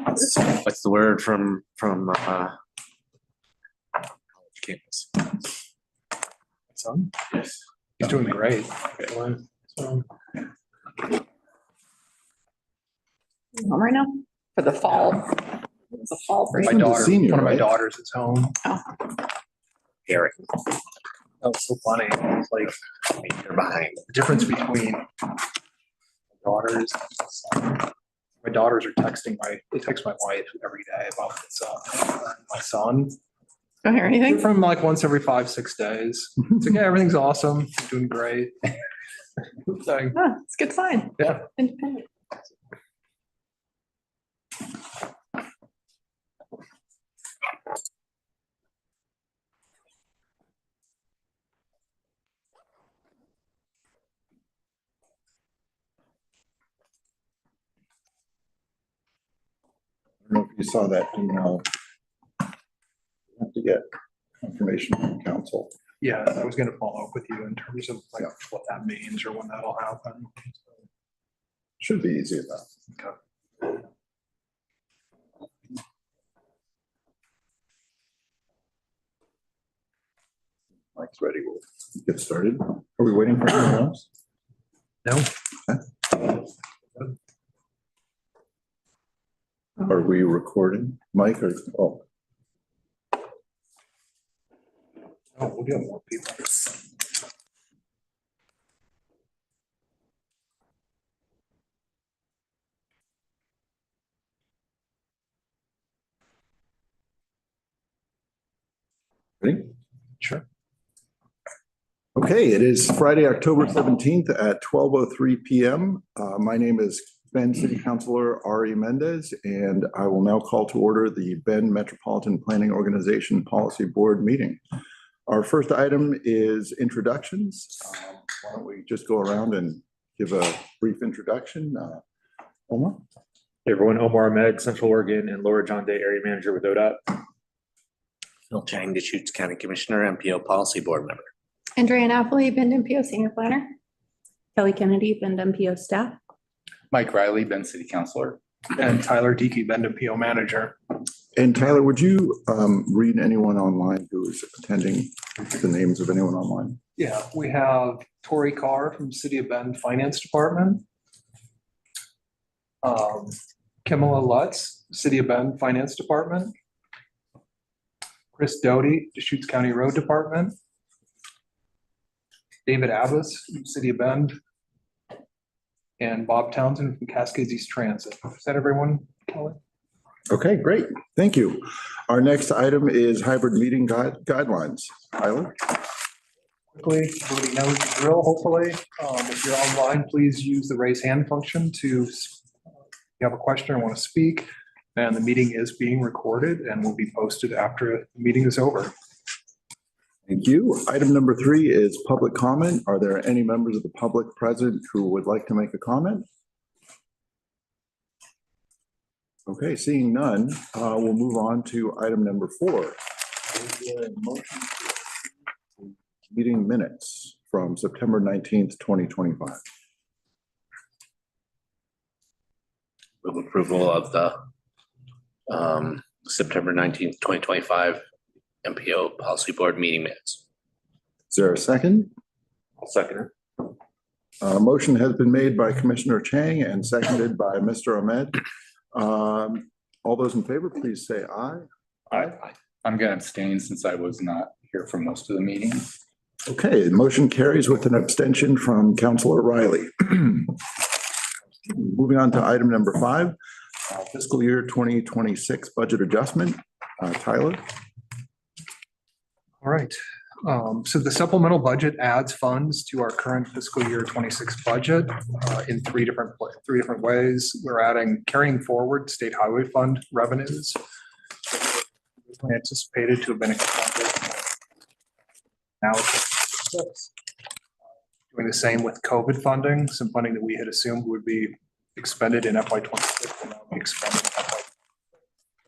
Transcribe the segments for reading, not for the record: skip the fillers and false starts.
What's the word from campus? Son? Yes. He's doing great. Home right now for the fall. It's a fall break. My He's a daughter, senior, one of my right? daughters is home. Eric, That was so funny. It's like you're behind. the difference between my daughters. My daughters are texting they text my wife every day about my son. Don't hear anything. From like once every 5-6 days. It's like, yeah, everything's awesome. I'm doing great. So, Ah, it's a good sign. yeah. Independent. I don't know if you saw that email. You have to get information from council. Yeah, I was gonna follow up with you in terms of like what that means or when that'll happen. Should be easy enough. Okay. Mike's ready. We'll get started. Are we waiting for anyone else? No. Are we recording? Mike or, oh, Oh, we'll get more people. ready? Sure. Okay, it is Friday, October 17th at 12:03 PM. My name is Bend City Councilor Ari Mendez, and I will now call to order the Bend Metropolitan Planning Organization Policy Board meeting. Our first item is introductions. Why don't we just go around and give a brief introduction? Omar? Hey everyone, Omar Ahmed, Central Oregon and Lower John Day Area Manager with ODOT. Phil Chang, Deschutes County Commissioner, MPO Policy Board Member. Andrea Napoli, Bend MPO Senior Planner. Kelly Kennedy, Bend MPO staff. Mike Riley, Bend City Councilor. And Tyler Diekey, Bend MPO Manager. And Tyler, would you read anyone online who is attending, the names of anyone online? Yeah, we have Tori Carr from City of Bend Finance Department. Kimala Lutz, City of Bend Finance Department. Chris Doty, Deschutes County Road Department. David Abbas, from City of Bend. And Bob Townsend from Cascades East Transit. Is that everyone, Kelly? Okay, great. Thank you. Our next item is hybrid meeting guidelines. Tyler? Quickly, everybody knows the drill, hopefully. If you're online, please use the raise hand function to, if you have a question or want to speak. And the meeting is being recorded and will be posted after the meeting is over. Thank you. Item number 3 is public comment. Are there any members of the public present who would like to make a comment? Okay, seeing none, we'll move on to item number 4. Meeting minutes from September 19th, 2025. With approval of the September 19th, 2025 MPO Policy Board meeting minutes. Is there a second? I'll second it. Motion has been made by Commissioner Chang and seconded by Mr. Ahmed. All those in favor, please say aye. I'm going to abstain since I was not here for most of the meeting. Okay, the motion carries with an abstention from Councilor Riley. Moving on to item number 5, fiscal year 2026 budget adjustment. Tyler? All right. So the supplemental budget adds funds to our current fiscal year 26 budget in three different ways. We're carrying forward state highway fund revenues. Anticipated to have been expended. Now it's Doing the same with COVID funding, some funding that we had assumed would be expended in FY 26 will now be expended in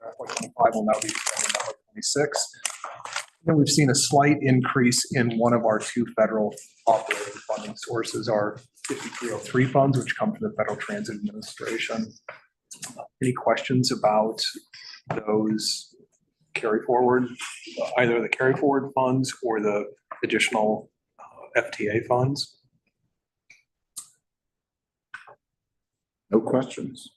FY 25 will now be expended in FY 26. Then we've seen a slight increase in one of our two federal operating funding sources, our 5303 funds, which come from the Federal Transit Administration. Any questions about those carry forward, either the carry forward funds or the additional FTA funds? No questions.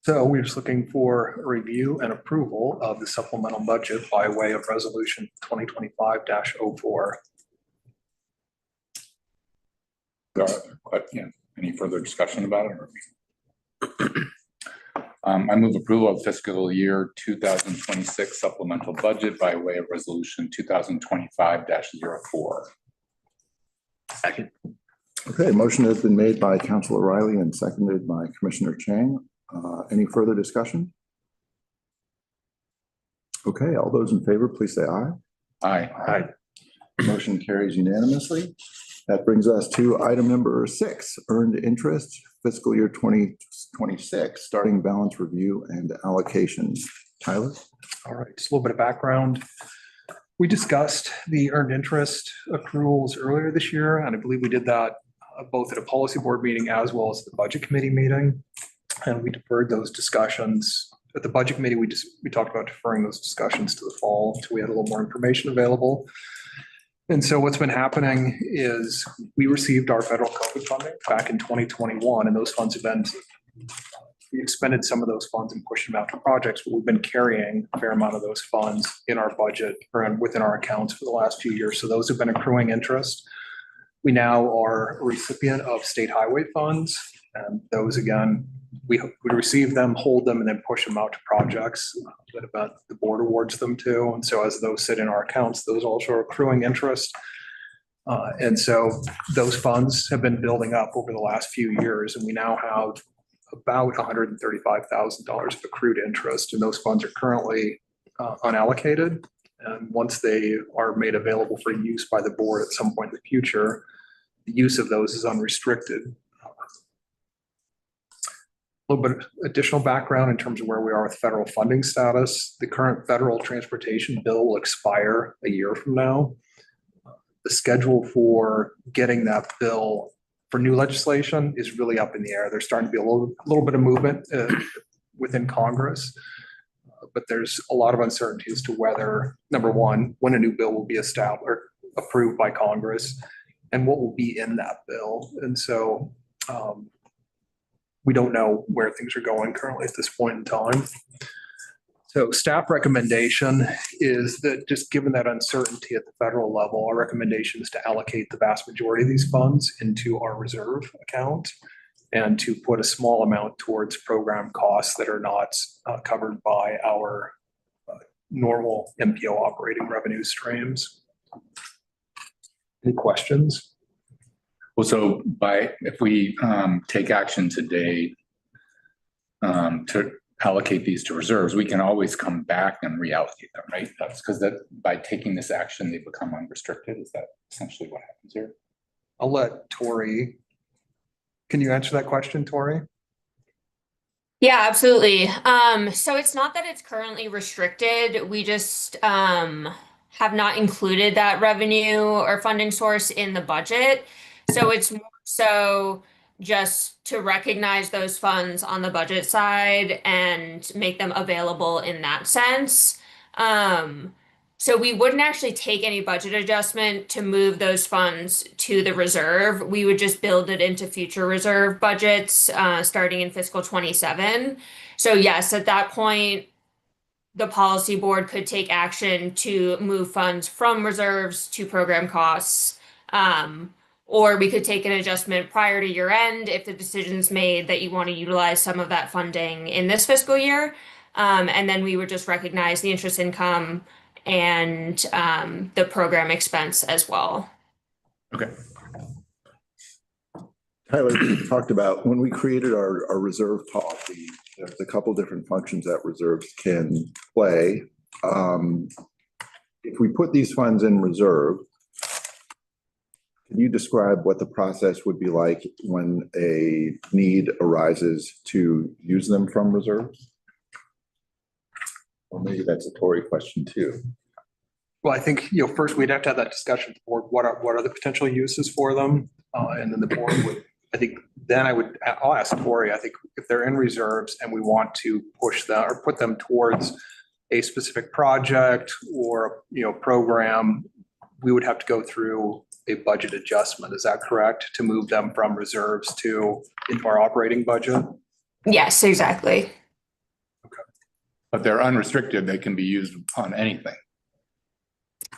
So we're just looking for a review and approval of the supplemental budget by way of resolution 2025-04. Any further discussion about it? I move approval of fiscal year 2026 supplemental budget by way of resolution 2025-04. Second. Okay, motion has been made by Councilor Riley and seconded by Commissioner Chang. Any further discussion? Okay, all those in favor, please say aye. Aye. Aye. Motion carries unanimously. That brings us to item number 6, earned interest, fiscal year 2026, starting balance review and allocations. Tyler? All right, just a little bit of background. We discussed the earned interest accruals earlier this year, and I believe we did that both at a policy board meeting as well as the budget committee meeting. And we deferred those discussions. At the budget committee, we talked about deferring those discussions to the fall until we had a little more information available. And so what's been happening is we received our federal COVID funding back in 2021, and those funds have been, we expended some of those funds and pushed them out to projects, but we've been carrying a fair amount of those funds in our budget or within our accounts for the last few years. So those have been accruing interest. We now are a recipient of state highway funds, and those again, we receive them, hold them, and then push them out to projects that about the board awards them to. And so as those sit in our accounts, those also are accruing interest. And so those funds have been building up over the last few years, and we now have about $135,000 of accrued interest, and those funds are currently unallocated. And once they are made available for use by the board at some point in the future, the use of those is unrestricted. A little bit of additional background in terms of where we are with federal funding status. The current federal transportation bill will expire a year from now. The schedule for getting that bill for new legislation is really up in the air. There's starting to be a little bit of movement within Congress, but there's a lot of uncertainty as to whether, number one, when a new bill will be established or approved by Congress and what will be in that bill. And so we don't know where things are going currently at this point in time. So staff recommendation is that just given that uncertainty at the federal level, our recommendation is to allocate the vast majority of these funds into our reserve account and to put a small amount towards program costs that are not covered by our normal MPO operating revenue streams. Any questions? Well, so if we take action today to allocate these to reserves, we can always come back and reallocate them, right? That's because that by taking this action, they become unrestricted. Is that essentially what happens here? I'll let Tori. Can you answer that question, Tori? Yeah, absolutely. So it's not that it's currently restricted. We just have not included that revenue or funding source in the budget. So it's more so just to recognize those funds on the budget side and make them available in that sense. So we wouldn't actually take any budget adjustment to move those funds to the reserve. We would just build it into future reserve budgets starting in fiscal 27. So yes, at that point, the policy board could take action to move funds from reserves to program costs. Or we could take an adjustment prior to year end if the decision's made that you want to utilize some of that funding in this fiscal year. And then we would just recognize the interest income and the program expense as well. Okay. Tyler, we talked about when we created our reserve policy, there's a couple different functions that reserves can play. if we put these funds in reserve, can you describe what the process would be like when a need arises to use them from reserves? Or maybe that's a Tory question too. Well, I think, first we'd have to have that discussion with the board. What are the potential uses for them? And then the board would, I think, then I'll ask Tory, I think if they're in reserves and we want to push them or put them towards a specific project or, program, we would have to go through a budget adjustment. Is that correct? To move them from reserves into our operating budget? Yes, exactly. But they're unrestricted. They can be used on anything.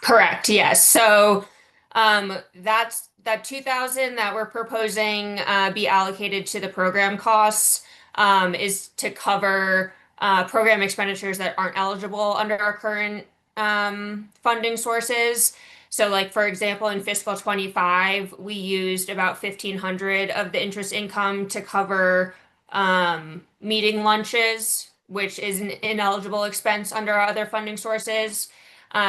Correct, yes. So that's that 2,000 that we're proposing be allocated to the program costs is to cover program expenditures that aren't eligible under our current funding sources. So like, for example, in fiscal 25, we used about 1,500 of the interest income to cover meeting lunches, which is an ineligible expense under our other funding sources.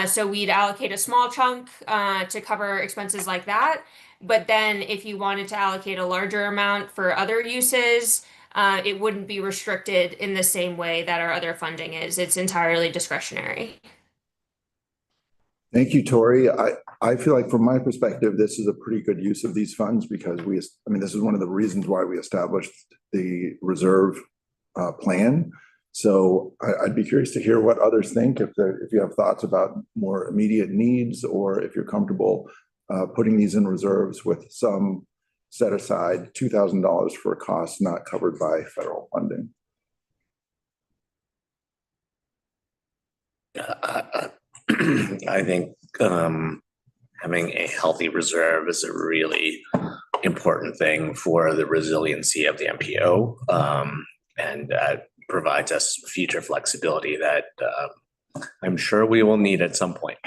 So we'd allocate a small chunk to cover expenses like that. But then if you wanted to allocate a larger amount for other uses, it wouldn't be restricted in the same way that our other funding is. It's entirely discretionary. Thank you, Tory. I feel like from my perspective, this is a pretty good use of these funds because this is one of the reasons why we established the reserve plan. So I'd be curious to hear what others think, if you have thoughts about more immediate needs, or if you're comfortable putting these in reserves with some set aside $2,000 for costs not covered by federal funding. I think having a healthy reserve is a really important thing for the resiliency of the MPO, and provides us future flexibility that I'm sure we will need at some point.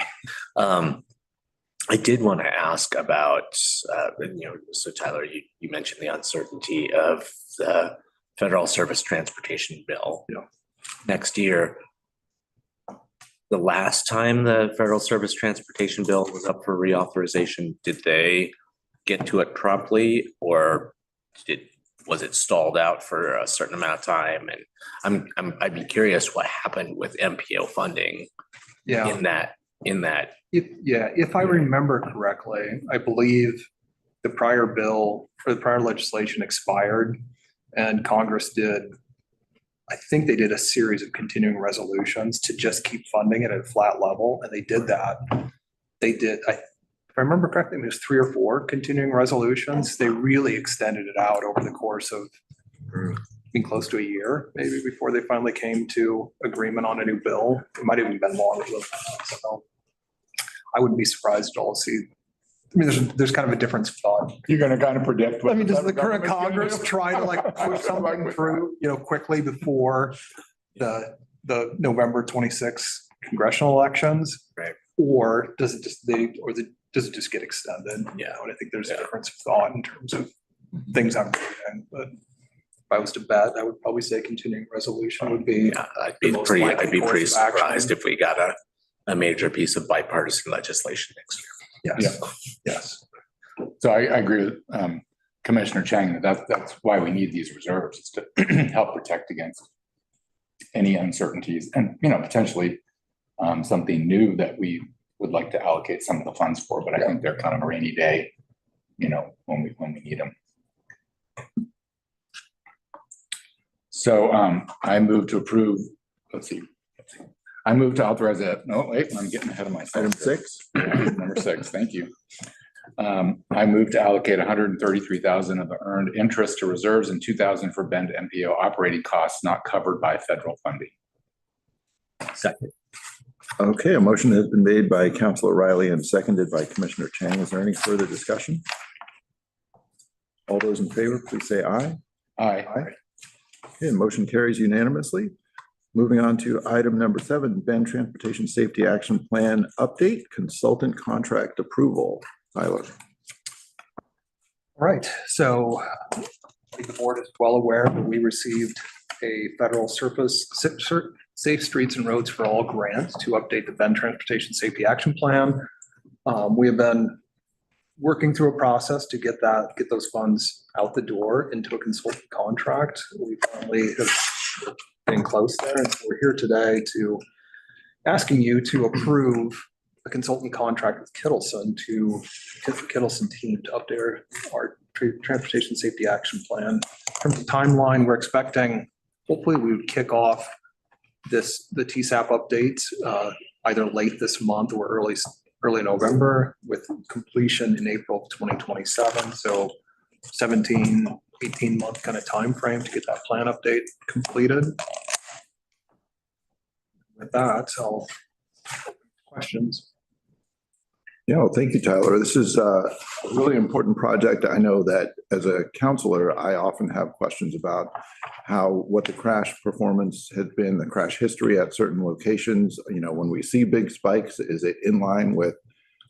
I did want to ask about, so Tyler, you mentioned the uncertainty of the Federal Service Transportation Bill next year. The last time the Federal Service Transportation Bill was up for reauthorization, did they get to it promptly, or was it stalled out for a certain amount of time? And I'd be curious what happened with MPO funding in that. If I remember correctly, I believe the prior bill or the prior legislation expired, and Congress I think they did a series of continuing resolutions to just keep funding it at a flat level, and they did that. If I remember correctly, it was 3 or 4 continuing resolutions. They really extended it out over the course of being close to a year, maybe, before they finally came to agreement on a new bill. It might have even been longer than that. So I wouldn't be surprised at all to see. There's kind of a difference of thought. You're going to kind of predict. Does the current Congress try to push something through, quickly before the November 26th congressional elections? Right. Or does it just get extended? Yeah. And I think there's a difference of thought in terms of things I'm reading. But if I was to bet, I would probably say continuing resolution would be. Yeah, I'd be pretty surprised if we got a major piece of bipartisan legislation next year. Yes. Yes. So I agree with Commissioner Chang that's why we need these reserves, is to help protect against any uncertainties and potentially something new that we would like to allocate some of the funds for. But I think they're kind of a rainy day, when we need them. So I move to approve. Let's see. I move to authorize that. No, wait, I'm getting ahead of myself. Item 6. Number 6, thank you. I move to allocate $133,000 of the earned interest to reserves and $2,000 for Bend MPO operating costs not covered by federal funding. Second. Okay, a motion has been made by Councilor Riley and seconded by Commissioner Chang. Is there any further discussion? All those in favor, please say aye. Aye. Okay, motion carries unanimously. Moving on to item number 7, Bend Transportation Safety Action Plan Update, Consultant Contract Approval. Tyler. Right. So I think the board is well aware that we received a federal Safe Streets and Roads for All grant to update the Bend Transportation Safety Action Plan. We have been working through a process to get those funds out the door into a consultant contract. We finally have been close there, and so we're here today to asking you to approve a consultant contract with Kittleson Kittleson team to update our transportation safety action plan. In terms of timeline, we're expecting, hopefully we would kick off the TSAP updates either late this month or early November, with completion in April of 2027. So 17, 18-month kind of time frame to get that plan update completed. With that, I'll questions. Yeah, well, thank you, Tyler. This is a really important project. I know that as a counselor, I often have questions about what the crash performance has been, the crash history at certain locations. You know, when we see big spikes, is it in line with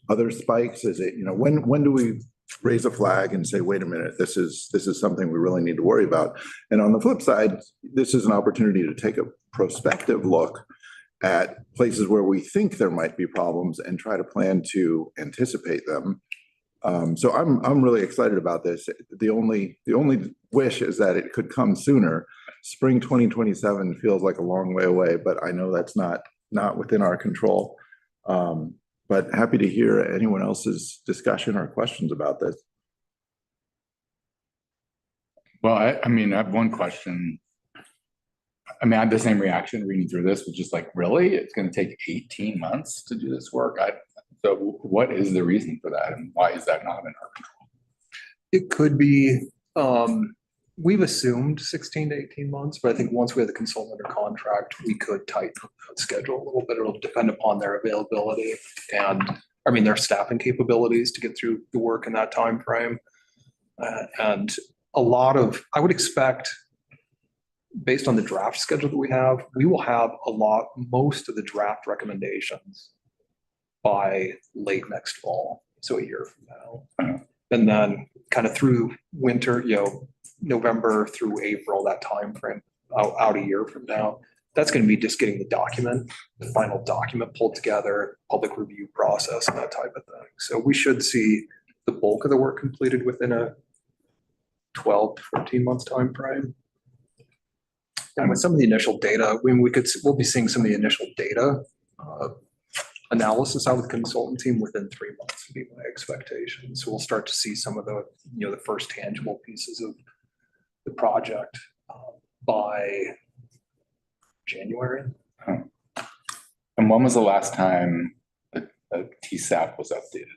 other spikes? Is it, you know, when do we raise a flag and say, wait a minute, this is something we really need to worry about? And on the flip side, this is an opportunity to take a prospective look at places where we think there might be problems and try to plan to anticipate them. So I'm really excited about this. The only wish is that it could come sooner. Spring 2027 feels like a long way away, but I know that's not within our control. But happy to hear anyone else's discussion or questions about this. Well, I mean, I have one question. I mean, I had the same reaction reading through this, was just like, really? It's going to take 18 months to do this work? So what is the reason for that, and why is that not in our control? It could be, we've assumed 16 to 18 months, but I think once we have the consultant under contract, we could tighten the schedule a little bit. It'll depend upon their availability and, I mean, their staffing capabilities to get through the work in that time frame. And I would expect, based on the draft schedule that we will have most of the draft recommendations by late next fall, so a year from now. And then kind of through winter, November through April, that time frame, out a year from now. That's going to be just getting the final document pulled together, public review process, and that type of thing. So we should see the bulk of the work completed within a 12 to 14 months time frame. And with some of the initial data, we'll be seeing some of the initial data analysis out of the consultant team within 3 months would be my expectation. So we'll start to see some of the, the first tangible pieces of the project by January. And when was the last time the TSAP was updated?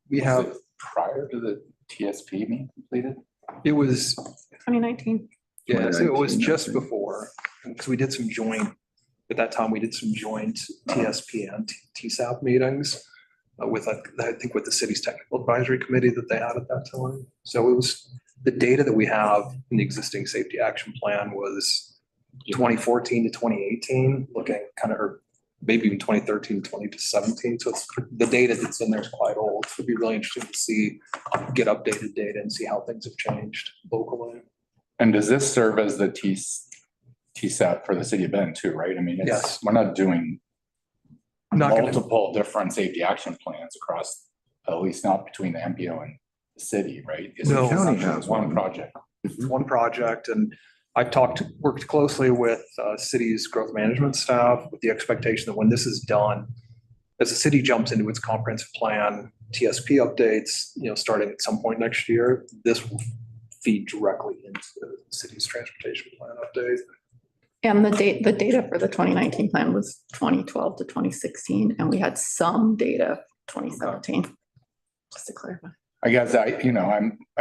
We Was have, it prior to the TSP being completed? it was, 2019. yeah, so it was 2019, just I think. before, because we did some joint, at that time, we did some joint TSP and TSAP meetings with, I think, with the city's technical advisory committee that they had at that time. So it was, the data that we have in the existing safety action plan was 2014 to 2018, looking kind of, or maybe even 2013, 2017. So it's, the data that's in there is quite old. So it'd be really interesting to get updated data and see how things have changed locally. And does this serve as the TSAP for the city of Bend too, right? I mean, Yes. we're not doing Not gonna- multiple different safety action plans across, at least not between the MPO and the city, right? It's No. essentially County has one one. project. It's one project, and I worked closely with city's growth management staff with the expectation that when this is done, as the city jumps into its comprehensive plan, TSP updates, starting at some point next year, this will feed directly into the city's transportation plan update. And the data for the 2019 plan was 2012 to 2016, and we had some data 2017, just to clarify. I guess I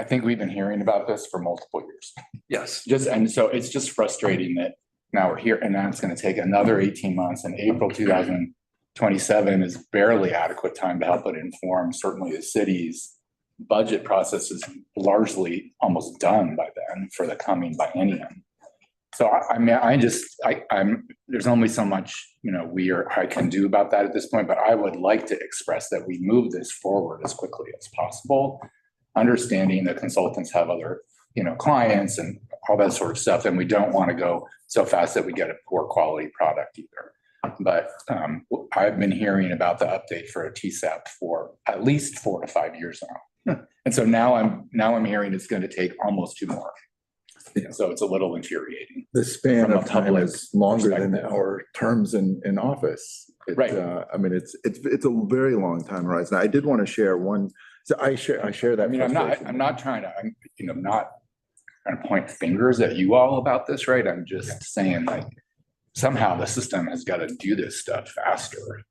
think we've been hearing about this for multiple years. Yes. And so it's just frustrating that now we're here and now it's going to take another 18 months, and April 2027 is barely adequate time to help it inform. Certainly the city's budget process is largely almost done by then for the coming biennium. So there's only so much, I can do about that at this point, but I would like to express that we move this forward as quickly as possible, understanding that consultants have other clients and all that sort of stuff, then we don't want to go so fast that we get a poor quality product either. But I've been hearing about the update for a TSAP for at least 4 to 5 years now. And so now I'm hearing it's going to take almost 2 more. So it's a little infuriating. The span From a of time public is longer than perspective. our terms in office. Right. I mean, it's a very long time horizon. I did want to share one, so I share that. I mean, I'm frustration. not trying to, not trying to point fingers at you all about this, right? I'm just saying like, somehow the system has got to do this stuff faster.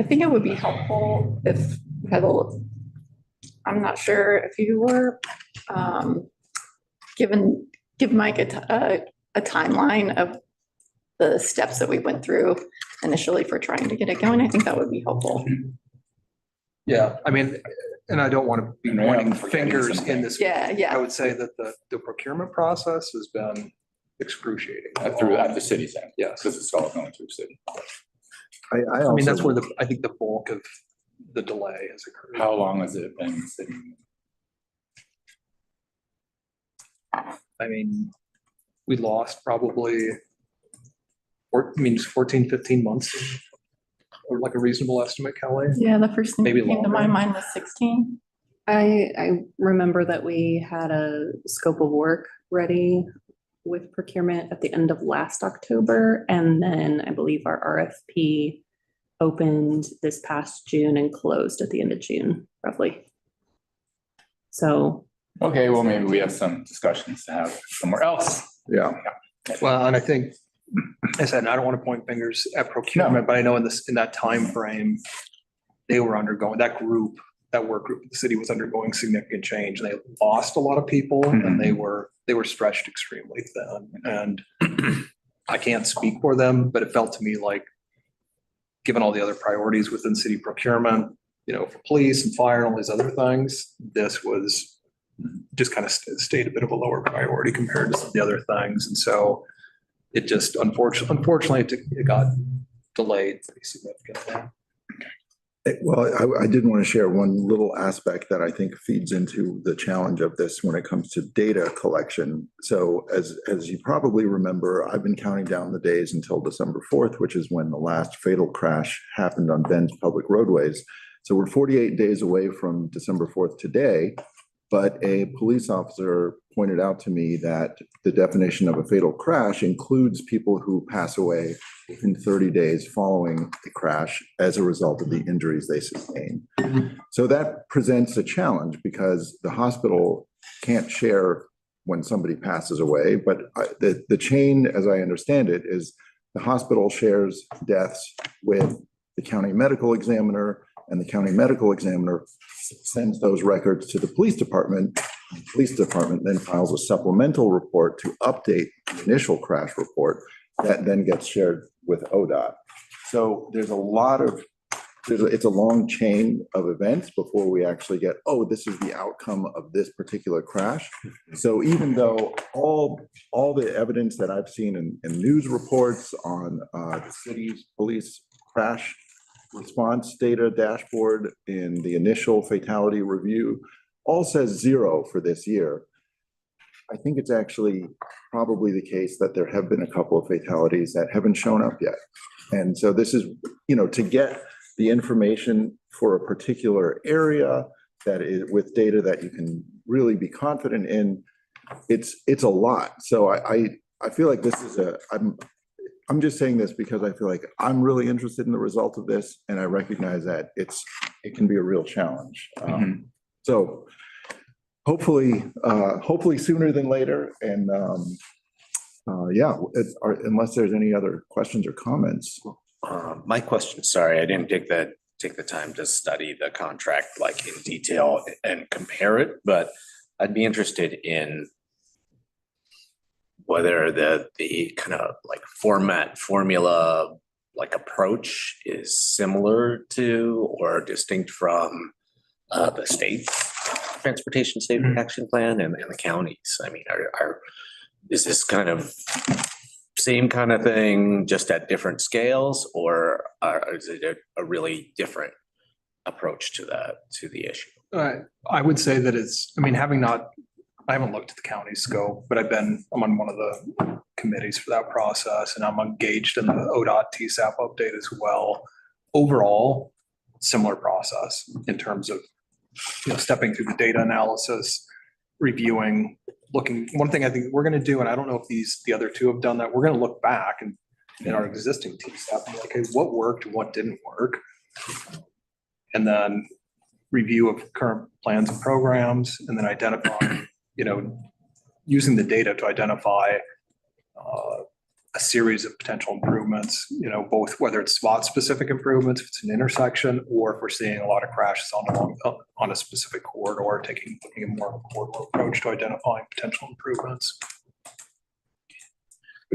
I think it would be helpful if we had a little, I'm not sure if you were, give Mike a timeline of the steps that we went through initially for trying to get it going. I think that would be helpful. Yeah, I mean, and I don't want to be I know I'm pointing forgetting fingers something. in this. Yeah, yeah. I would say that the procurement process has been excruciating. At the city's end. Yes. Because it's all going through the city. I mean, that's where I think the bulk of the delay has occurred. How long has it been sitting? I mean, we lost probably 14, 15 months, or like a reasonable estimate, Kelly. Yeah, the first thing Maybe that came to my longer. mind was 16. I remember that we had a scope of work ready with procurement at the end of last October. And then I believe our RFP opened this past June and closed at the end of June, roughly. So. Okay, well, maybe we have some discussions to have somewhere else. Yeah, Well, and I think, I said, I don't want to point fingers at procurement, but I know in that time frame, they were undergoing, that work group, the city was undergoing significant change. They lost a lot of people and they were stretched extremely thin. And I can't speak for them, but it felt to me like, given all the other priorities within city procurement, for police and fire and all these other things, this was just kind of stayed a bit of a lower priority compared to some of the other things. And so it just, unfortunately, it got delayed pretty significantly. well, I did want to share one little aspect that I think feeds into the challenge of this when it comes to data collection. So as you probably remember, I've been counting down the days until December 4th, which is when the last fatal crash happened on Bend's public roadways. So we're 48 days away from December 4th today. But a police officer pointed out to me that the definition of a fatal crash includes people who pass away in 30 days following the crash as a result of the injuries they sustain. So that presents a challenge because the hospital can't share when somebody passes away, but the chain, as I understand it, is the hospital shares deaths with the county medical examiner, and the county medical examiner sends those records to the police department. The police department then files a supplemental report to update the initial crash report that then gets shared with ODOT. So there's it's a long chain of events before we actually get, oh, this is the outcome of this particular crash. So even though all the evidence that I've seen in news reports on the city's police crash response data dashboard in the initial fatality review all says 0 for this year, I think it's actually probably the case that there have been a couple of fatalities that haven't shown up yet. And so this is, to get the information for a particular area that is with data that you can really be confident in, it's a lot. So I feel like this is I'm just saying this because I feel like I'm really interested in the result of this, and I recognize that it can be a real challenge. So hopefully sooner than later. And unless there's any other questions or comments. My question, sorry, I didn't take the time to study the contract like in detail and compare it, but I'd be interested in whether the kind of like formula, like approach is similar to or distinct from the state's transportation safety action plan and the counties. I mean, is this kind of same kind of thing, just at different scales, or is it a really different approach to the issue? I would say that having not I haven't looked at the county scope, but I'm on one of the committees for that process, and I'm engaged in the ODOT TSAP update as well. Overall, similar process in terms of, stepping through the data analysis, reviewing, looking. One thing I think we're going to do, and I don't know if the other two have done that, we're going to look back and in our existing TSAP, and okay, what worked, what didn't work, and then review of current plans and programs, and then identify, using the data to identify a series of potential improvements, both whether it's spot specific improvements, if it's an intersection, or if we're seeing a lot of crashes on a specific corridor, taking a more of a corridor approach to identifying potential improvements.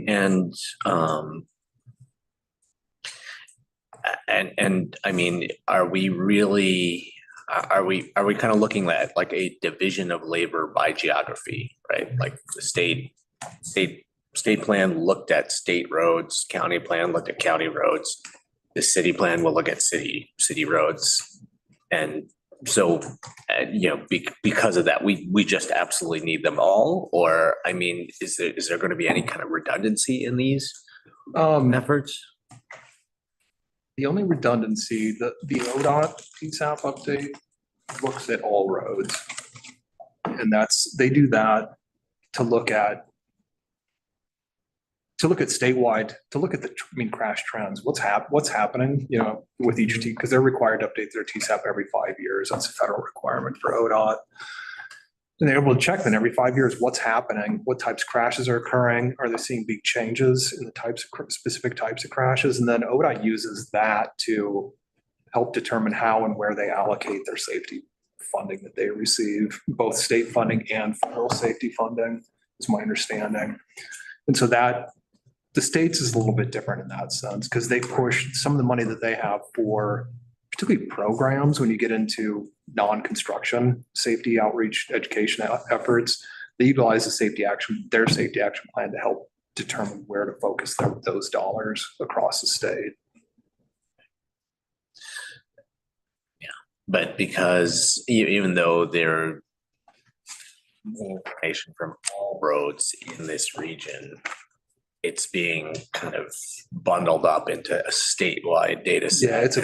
And I mean, are we kind of looking at like a division of labor by geography, right? Like the state plan looked at state roads, county plan looked at county roads, the city plan will look at city roads. And so, because of that, we just absolutely need them all, or, I mean, is there going to be any kind of redundancy in these efforts? The only redundancy, the ODOT PSAP update looks at all roads. And they do that to look at statewide, to look at crash trends, what's happening, with each T, because they're required to update their TSAP every 5 years. That's a federal requirement for ODOT. And they're able to check then every 5 years, what's happening, what types of crashes are occurring, are they seeing big changes in the specific types of crashes? And then ODOT uses that to help determine how and where they allocate their safety funding that they receive, both state funding and federal safety funding, is my understanding. And so that the states is a little bit different in that sense, because they push some of the money that they have for particularly programs. When you get into non-construction safety outreach education efforts, they utilize their safety action plan to help determine where to focus those dollars across the state. Yeah, but because even though there information from all roads in this region, it's being kind of bundled up into a statewide data set. Yeah, it's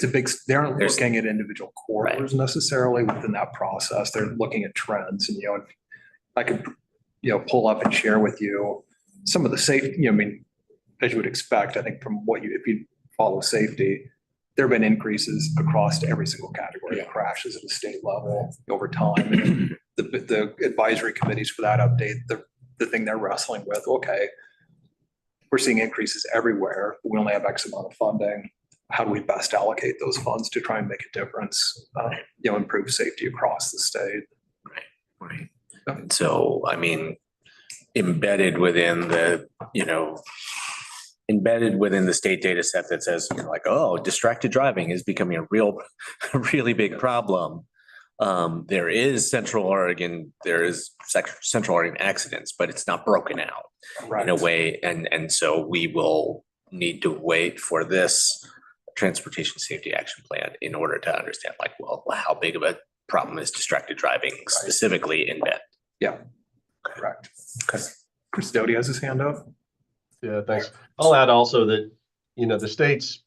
a big, they aren't looking at individual corridors necessarily within that process. They're looking at trends, and, I could, pull up and share with you some of the safety, as you would expect, I think from if you follow safety, there have been increases across every single category of crashes at the state level over time. And the advisory committees for that update, the thing they're wrestling with, okay, we're seeing increases everywhere, but we only have X amount of funding. How do we best allocate those funds to try and make a difference, improve safety across the state? Right. And so, I mean, embedded within the state data set that says, distracted driving is becoming a really big problem. There is Central Oregon accidents, but it's not broken out in a way. And so we will need to wait for this transportation safety action plan in order to understand how big of a problem is distracted driving specifically in Bend. Yeah, correct. Chris Doty has his hand up. Yeah, thanks. I'll add also that, the state's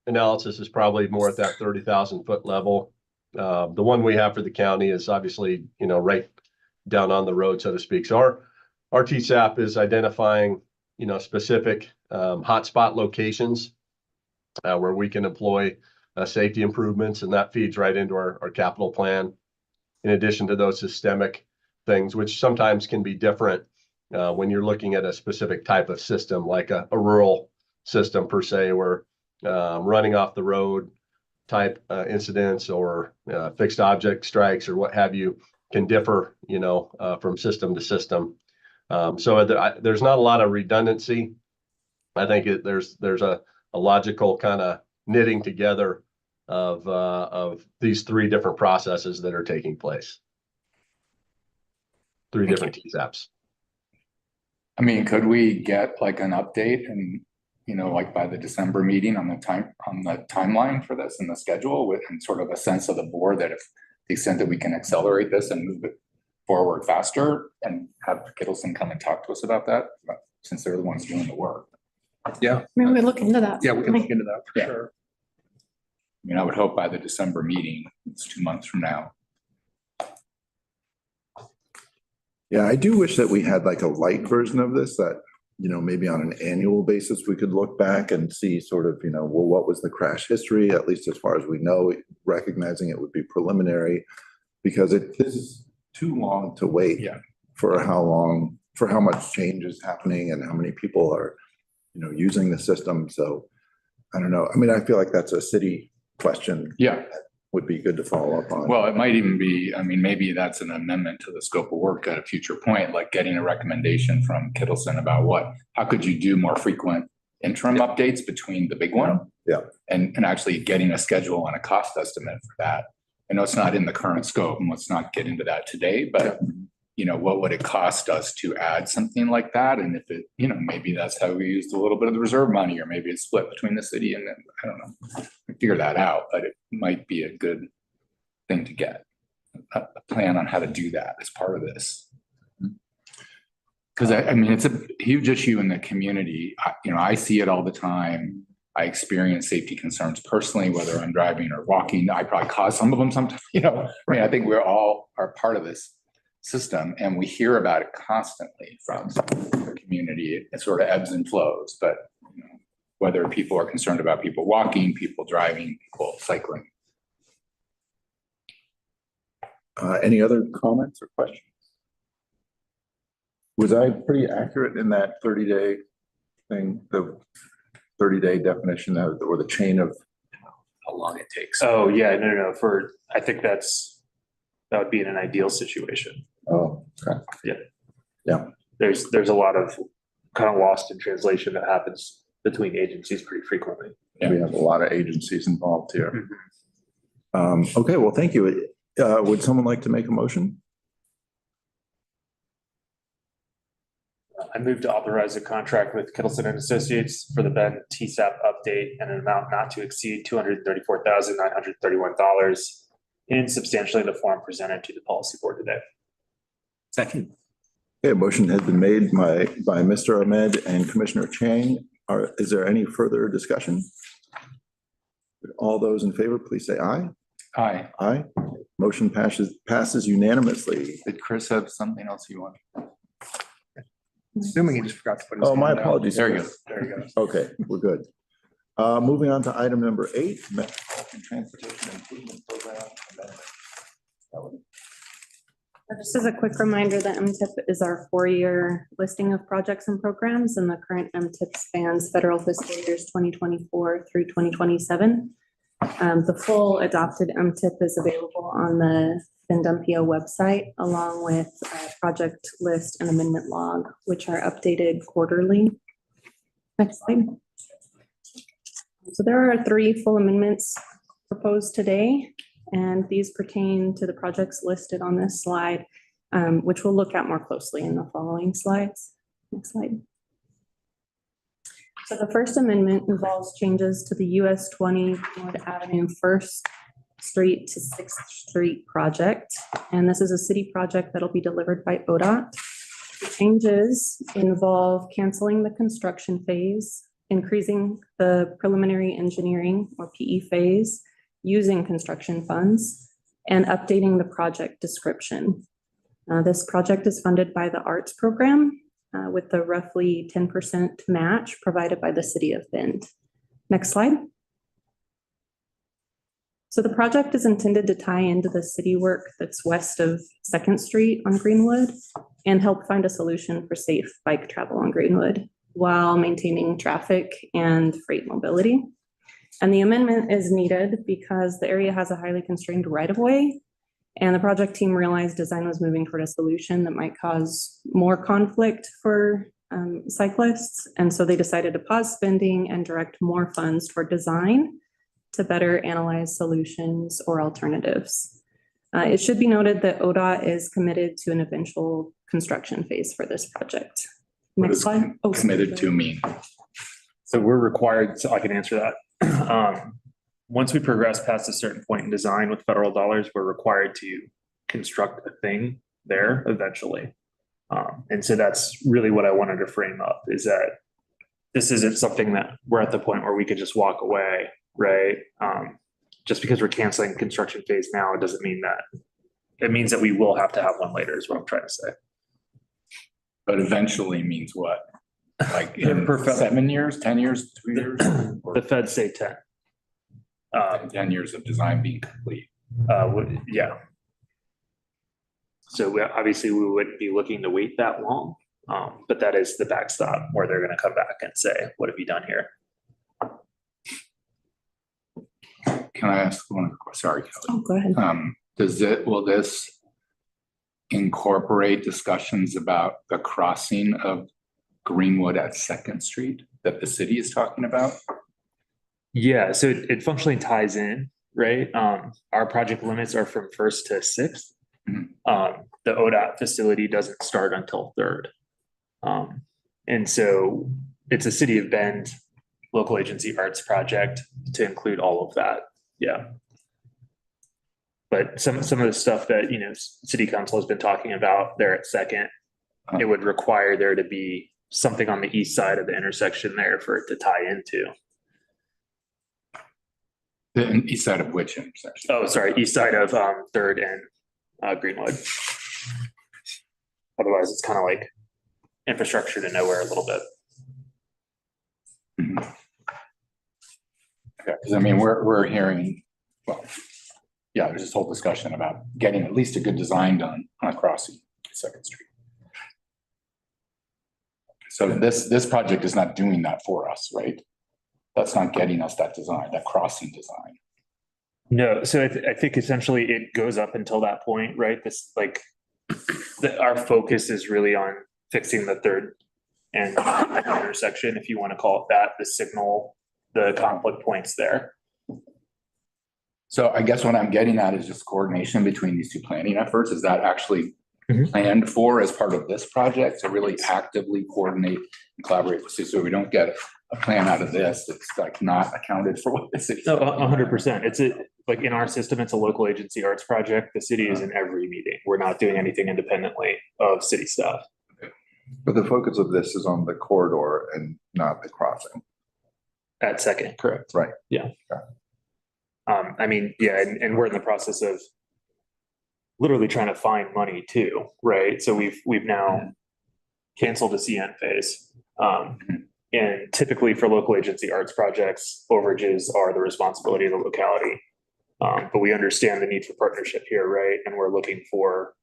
analysis is probably more at that 30,000 foot level. The one we have for the county is obviously, right down on the road, so to speak. So our TSAP is identifying, specific hotspot locations where we can employ safety improvements, and that feeds right into our capital plan. In addition to those systemic things, which sometimes can be different when you're looking at a specific type of system, like a rural system per se, where running off the road type incidents or fixed object strikes or what have you can differ, from system to system. So there's not a lot of redundancy. I think there's a logical kind of knitting together of these three different processes that are taking place. Three different TSAPs. I mean, could we get like an update and, like by the December meeting on the timeline for this and the schedule and sort of a sense of the board that if the extent that we can accelerate this and move it forward faster and have Kittleson come and talk to us about that, since they're the ones doing the work. Yeah, Maybe we look into that. yeah, we can look into that for Yeah. sure. I mean, I would hope by the December meeting, it's 2 months from now. Yeah, I do wish that we had like a light version of this that, maybe on an annual basis, we could look back and see sort of, well, what was the crash history, at least as far as we know, recognizing it would be preliminary. Because this is too long to wait. Yeah. For how much change is happening and how many people are, using the system. So I don't know. I mean, I feel like that's a city question. Yeah. Would be good to follow up on. Well, it might even be, I mean, maybe that's an amendment to the scope of work at a future point, like getting a recommendation from Kittleson about how could you do more frequent interim updates between the big one? Yeah. And actually getting a schedule and a cost estimate for that. I know it's not in the current scope, and let's not get into that today, but what would it cost us to add something like that? And if it, maybe that's how we used a little bit of the reserve money, or maybe it's split between the city and then, I don't know, figure that out, but it might be a good thing to get a plan on how to do that as part of this. Because I mean, it's a huge issue in the community. I see it all the time. I experience safety concerns personally, whether I'm driving or walking. I probably cause some of them sometimes, I mean, I think we're all are part of this system, and we hear about it constantly from the community. It sort of ebbs and flows, but whether people are concerned about people walking, people driving, people cycling. Any other comments or questions? Was I pretty accurate in that 30-day thing, the 30-day definition or the chain of How long it takes. Oh, yeah, no. I think that would be in an ideal situation. Oh, okay. There's a lot of kind of lost in translation that happens between agencies pretty frequently. We have a lot of agencies involved here. Okay, well, thank you. Would someone like to make a motion? I move to authorize a contract with Kittleson and Associates for the Bend TSAP update and an amount not to exceed $234,931 in substantially the form presented to the policy board today. Second. Okay, a motion has been made by Mr. Ahmed and Commissioner Chang. Is there any further discussion? All those in favor, please say aye. Aye. Aye. Motion passes unanimously. Did Chris have something else you want? Assuming he just forgot to put his. Oh, my hand down. apologies. There you go. There you go. Okay, we're good. Moving on to item number 8, Metropolitan Transportation Improvement Program. Just as a quick reminder, the MTIP is our 4-year listing of projects and programs, and the current MTIP spans federal fiscal years 2024 through 2027. The full adopted MTIP is available on the Bend MPO website, along with a project list and amendment log, which are updated quarterly. Next slide. So there are 3 full amendments proposed today, and these pertain to the projects listed on this slide, which we'll look at more closely in the following slides. Next slide. So the first amendment involves changes to the US 20 Wood Avenue 1st Street to 6th Street project. And this is a city project that'll be delivered by ODOT. The changes involve canceling the construction phase, increasing the preliminary engineering or PE phase using construction funds, and updating the project description. This project is funded by the arts program with the roughly 10% match provided by the city of Bend. Next slide. So the project is intended to tie into the city work that's west of 2nd Street on Greenwood and help find a solution for safe bike travel on Greenwood while maintaining traffic and freight mobility. And the amendment is needed because the area has a highly constrained right-of-way, and the project team realized design was moving toward a solution that might cause more conflict for cyclists. And so they decided to pause spending and direct more funds toward design to better analyze solutions or alternatives. It should be noted that ODOT is committed to an eventual construction phase for this project. What Next does slide. Oh, committed to mean? So we're required, so I can answer that. Once we progress past a certain point in design with federal dollars, we're required to construct a thing there eventually. And so that's really what I wanted to frame up, is that this isn't something that we're at the point where we could just walk away, right? Just because we're canceling construction phase now, it doesn't mean that. It means that we will have to have one later, is what I'm trying to say. But eventually means what? Like in Perfect. 7 years, 10 years, 2 years? The feds say 10. 10 years of design being complete. Yeah. So obviously we wouldn't be looking to wait that long, but that is the backstop where they're going to come back and say, what have you done here? Can I ask one? Sorry, Kelly. Oh, go ahead. Will this incorporate discussions about the crossing of Greenwood at Second Street that the city is talking about? Yeah, so it functionally ties in, right? Our project limits are from 1st to 6th. The ODOT facility doesn't start until 3rd. And so it's a City of Bend local agency arts project to include all of that. Yeah. But some of the stuff that, city council has been talking about there at Second, it would require there to be something on the east side of the intersection there for it to tie into. The east side of which intersection? Oh, sorry, east side of 3rd and Greenwood. Otherwise, it's kind of like infrastructure to nowhere a little bit. Okay, because I mean, we're hearing, well, yeah, there's this whole discussion about getting at least a good design done on a crossing Second Street. So this project is not doing that for us, right? That's not getting us that design, that crossing design. No, so I think essentially it goes up until that point, right? Our focus is really on fixing the 3rd and intersection, if you want to call it that, the signal, the conflict points there. So I guess what I'm getting at is just coordination between these two planning efforts. Is that actually planned for as part of this project to really actively coordinate and collaborate with cities, so we don't get a plan out of this that's like not accounted for what the city? No, 100%. It's like in our system, it's a local agency arts project. The city is in every meeting. We're not doing anything independently of city stuff. But the focus of this is on the corridor and not the crossing. At Second, correct. Right. Yeah. I mean, yeah, and we're in the process of literally trying to find money too, right? So we've now canceled the CN phase. And typically for local agency arts projects, overages are the responsibility of the locality. But we understand the need for partnership here, right? And we're looking for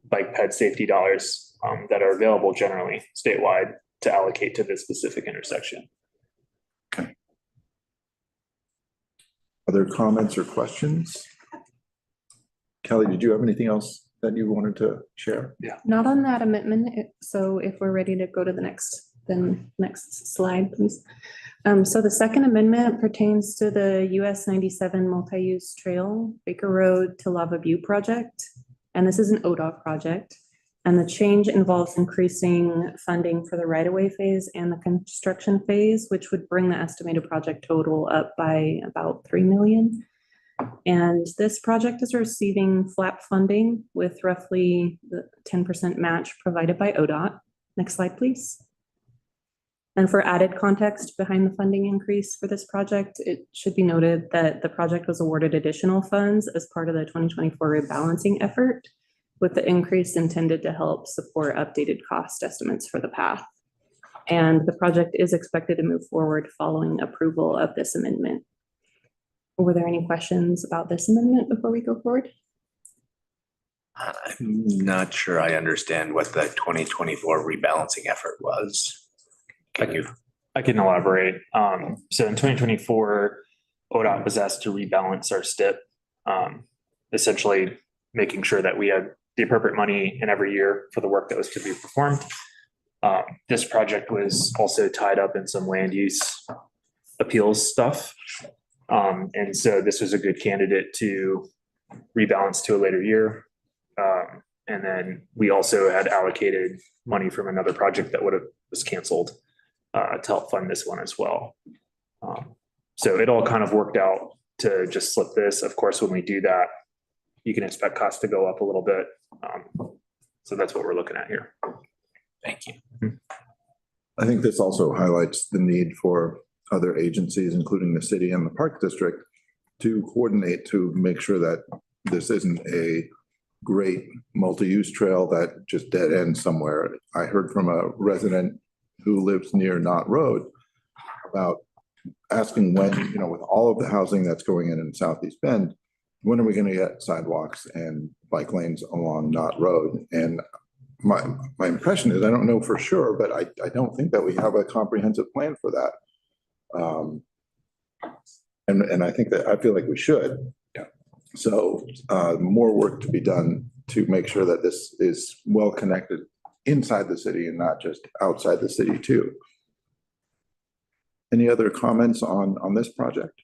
bike ped safety dollars that are available generally statewide to allocate to this specific intersection. Other comments or questions? Kelly, did you have anything else that you wanted to share? Not on that amendment. So if we're ready to go to the next slide, please. So the second amendment pertains to the US 97 multi-use trail, Baker Road to Lava View project. And this is an ODOT project. And the change involves increasing funding for the right-of-way phase and the construction phase, which would bring the estimated project total up by about 3 million. And this project is receiving flap funding with roughly the 10% match provided by ODOT. Next slide, please. And for added context behind the funding increase for this project, it should be noted that the project was awarded additional funds as part of the 2024 rebalancing effort, with the increase intended to help support updated cost estimates for the path. And the project is expected to move forward following approval of this amendment. Were there any questions about this amendment before we go forward? I'm not sure I understand what the 2024 rebalancing effort was. Thank you. I can elaborate. So in 2024, ODOT was asked to rebalance our STIP, essentially making sure that we had the appropriate money in every year for the work that was to be performed. This project was also tied up in some land use appeals stuff. And so this was a good candidate to rebalance to a later year. And then we also had allocated money from another project that was canceled to help fund this one as well. So it all kind of worked out to just slip this. Of course, when we do that, you can expect costs to go up a little bit. So that's what we're looking at here. Thank you. I think this also highlights the need for other agencies, including the city and the park district, to coordinate to make sure that this isn't a great multi-use trail that just dead ends somewhere. I heard from a resident who lives near Knott Road about asking when, with all of the housing that's going in Southeast Bend, when are we going to get sidewalks and bike lanes along Knott Road? And my impression is, I don't know for sure, but I don't think that we have a comprehensive plan for that. And I think that I feel like we should. Yeah. So more work to be done to make sure that this is well connected inside the city and not just outside the city too. Any other comments on this project?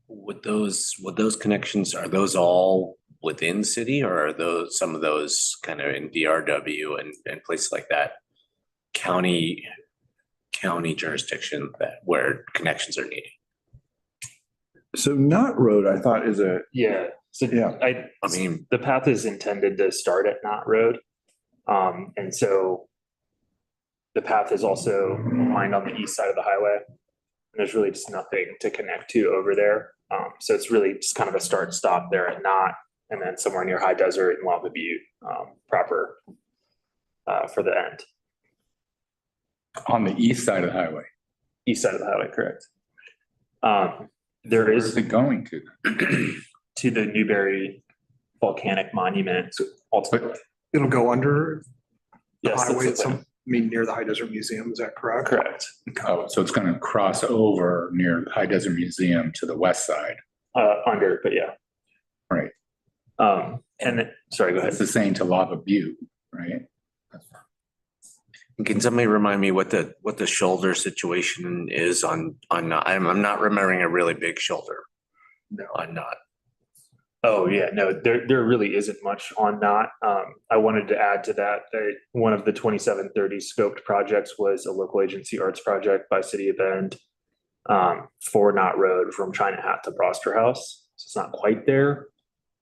Would those connections, are those all within city, or are those, some of those kind of in DRW and places like that, county jurisdiction where connections are needed? So Knott Road, I thought is a, Yeah, so Yeah. I I mean, the path is intended to start at Knott Road. And so the path is also lined on the east side of the highway. And there's really just nothing to connect to over there. So it's really just kind of a start stop there at Knott, and then somewhere near High Desert and Lava Butte proper for the end. On the east side of the highway. East side of the highway, correct. There Where's is it going to? to the Newberry Volcanic Monument ultimately. It'll go under the Yes, that's highway the at some, plan. near the High Desert Museum, is that correct? Correct. Oh, so it's going to cross over near High Desert Museum to the west side. Under, but yeah. Right. And then, sorry, go ahead. That's the same to Lava Butte, right? can somebody remind me what the shoulder situation is on Knott? I'm not remembering a really big shoulder. No, on Knott. Oh, yeah, no, there really isn't much on Knott. I wanted to add to that, one of the 2730 scoped projects was a local agency arts project by City of Bend for Knott Road from China Hat to Broster House. So it's not quite there.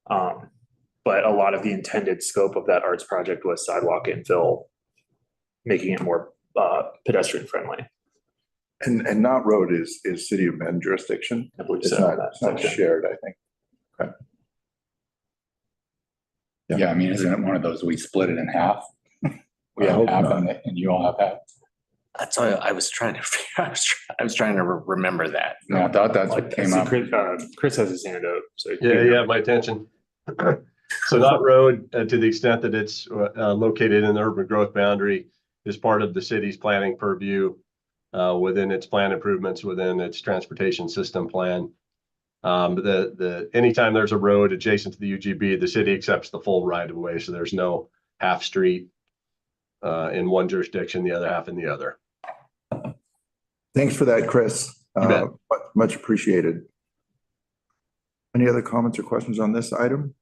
But a lot of the intended scope of that arts project was sidewalk infill, making it more pedestrian friendly. and Knott Road is City of Bend jurisdiction. I believe It's so. not shared, I think. Yeah. Yeah, I mean, isn't it one of those, we split it in half? We I have hope half not. and you all have half. That's why I was trying to figure. I was trying to remember that. No, I thought that's what came So up. Chris has his hand up, so. Yeah, you have my attention. So Knott Road, to the extent that it's located in the urban growth boundary, is part of the city's planning purview within its plan improvements, within its transportation system plan. Anytime there's a road adjacent to the UGB, the city accepts the full right of way. So there's no half street in one jurisdiction, the other half in the other. Thanks for that, Chris. You bet. Much appreciated. Any other comments or questions on this item?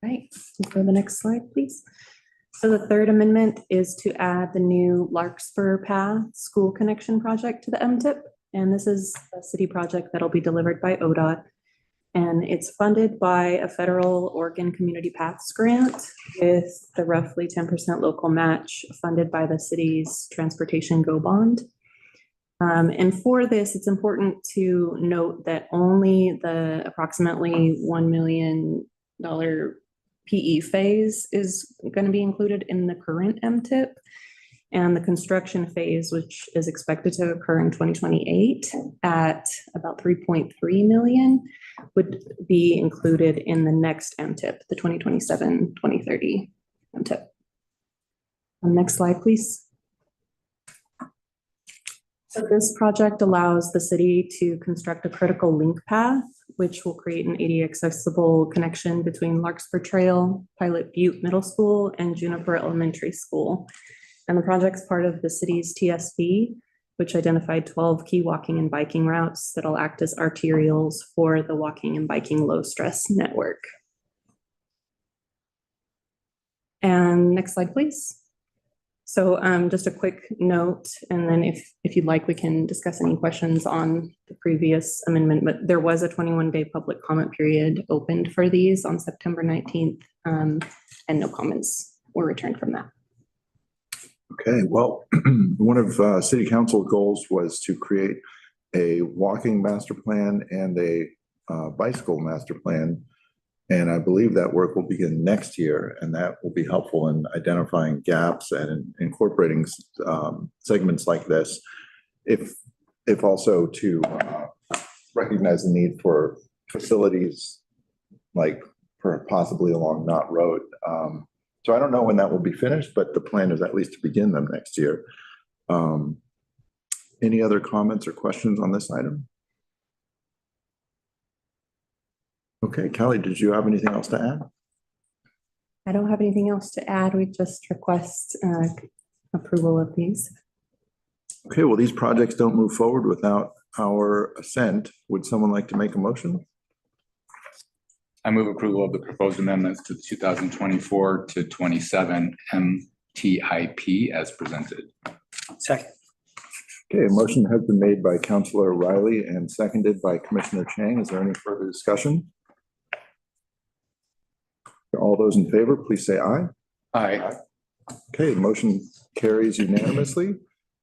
Right, go to the next slide, please. So the third amendment is to add the new Larkspur Path School Connection Project to the MTIP. And this is a city project that'll be delivered by ODOT. And it's funded by a federal Oregon Community Paths grant with the roughly 10% local match funded by the city's Transportation Go Bond. And for this, it's important to note that only the approximately $1 million PE phase is going to be included in the current MTIP. And the construction phase, which is expected to occur in 2028 at about 3.3 million, would be included in the next MTIP, the 2027-2030 MTIP. Next slide, please. So this project allows the city to construct a critical link path, which will create an ADA accessible connection between Larkspur Trail, Pilot Butte Middle School, and Juniper Elementary School. And the project's part of the city's TSB, which identified 12 key walking and biking routes that'll act as arterials for the walking and biking low stress network. And next slide, please. So just a quick note, and then if you'd like, we can discuss any questions on the previous amendment, but there was a 21-day public comment period opened for these on September 19th, and no comments were returned from that. Okay, well, one of city council goals was to create a walking master plan and a bicycle master plan. And I believe that work will begin next year, and that will be helpful in identifying gaps and incorporating segments like this. If also to recognize the need for facilities like possibly along Knott Road. So I don't know when that will be finished, but the plan is at least to begin them next year. Any other comments or questions on this item? Okay, Kelly, did you have anything else to add? I don't have anything else to add. We just request approval of these. Okay, well, these projects don't move forward without our assent. Would someone like to make a motion? I move approval of the proposed amendments to the 2024 to 27 MTIP as presented. Second. Okay, a motion has been made by Councilor Riley and seconded by Commissioner Chang. Is there any further discussion? All those in favor, please say aye. Aye. Okay, the motion carries unanimously.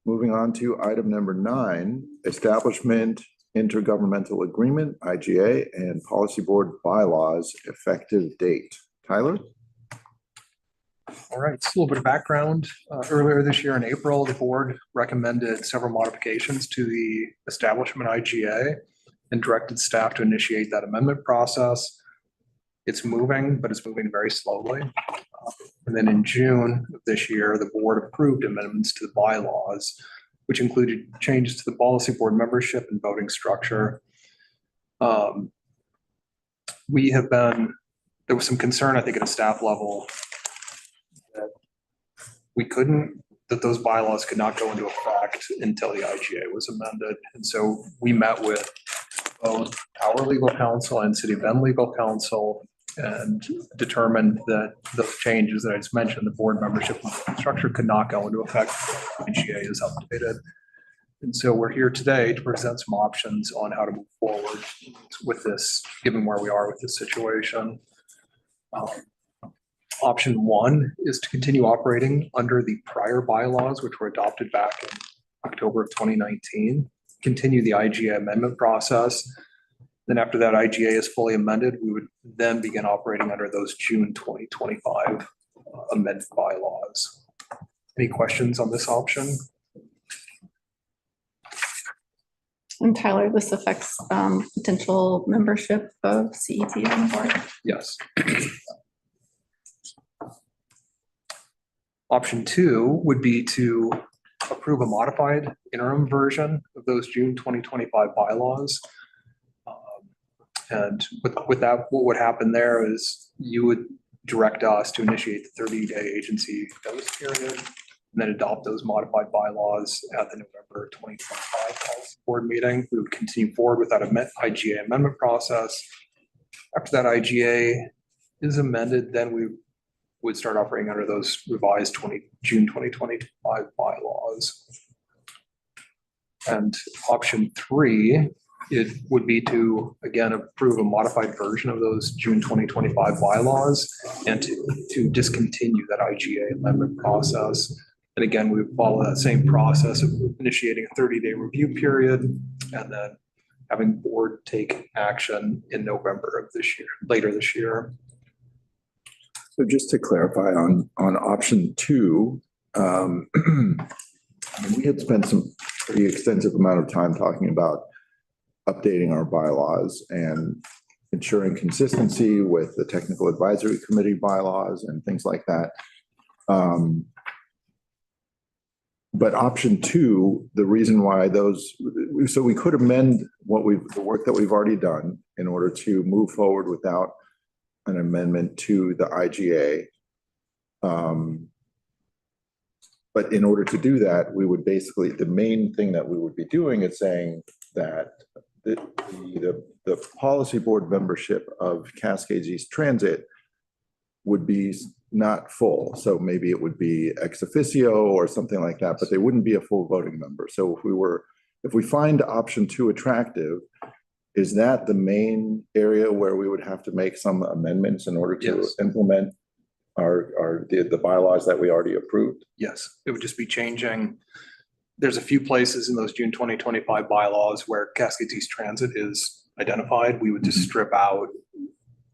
Moving on to item number 9, Establishment Intergovernmental Agreement, IGA, and Policy Board Bylaws effective date. Tyler? All right, just a little bit of background. Earlier this year in April, the board recommended several modifications to the establishment IGA and directed staff to initiate that amendment process. It's moving, but it's moving very slowly. And then in June of this year, the board approved amendments to the bylaws, which included changes to the policy board membership and voting structure. There was some concern, I think, at a staff level that those bylaws could not go into effect until the IGA was amended. And so we met with both our legal counsel and City of Bend legal counsel and determined that the changes that I just mentioned, the board membership and structure, could not go into effect until the IGA is updated. And so we're here today to present some options on how to move forward with this, given where we are with this situation. Option 1 is to continue operating under the prior bylaws, which were adopted back in October of 2019, continue the IGA amendment process. Then after that IGA is fully amended, we would then begin operating under those June 2025 amended bylaws. Any questions on this option? And Tyler, this affects potential membership of CET on the board. Yes. Option 2 would be to approve a modified interim version of those June 2025 bylaws. And with that, what would happen there is you would direct us to initiate the 30-day agency notice period and then adopt those modified bylaws at the November 2025 policy board meeting. We would continue forward with that IGA amendment process. After that IGA is amended, then we would start operating under those revised June 2025 bylaws. And option 3, it would be to, again, approve a modified version of those June 2025 bylaws and to discontinue that IGA amendment process. And again, we would follow that same process of initiating a 30-day review period and then having board take action in November of this year, later this year. So just to clarify on option 2, we had spent some pretty extensive amount of time talking about updating our bylaws and ensuring consistency with the technical advisory committee bylaws and things like that. But option 2, the reason why so we could amend the work that we've already done in order to move forward without an amendment to the IGA. But in order to do that, we would basically, the main thing that we would be doing is saying that the policy board membership of Cascades East Transit would be not full. So maybe it would be ex officio or something like that, but they wouldn't be a full voting member. So if we find option 2 attractive, is that the main area where we would have to make some amendments in order to Yes. implement the bylaws that we already approved? Yes, it would just be changing. There's a few places in those June 2025 bylaws where Cascade East Transit is identified. We would just strip out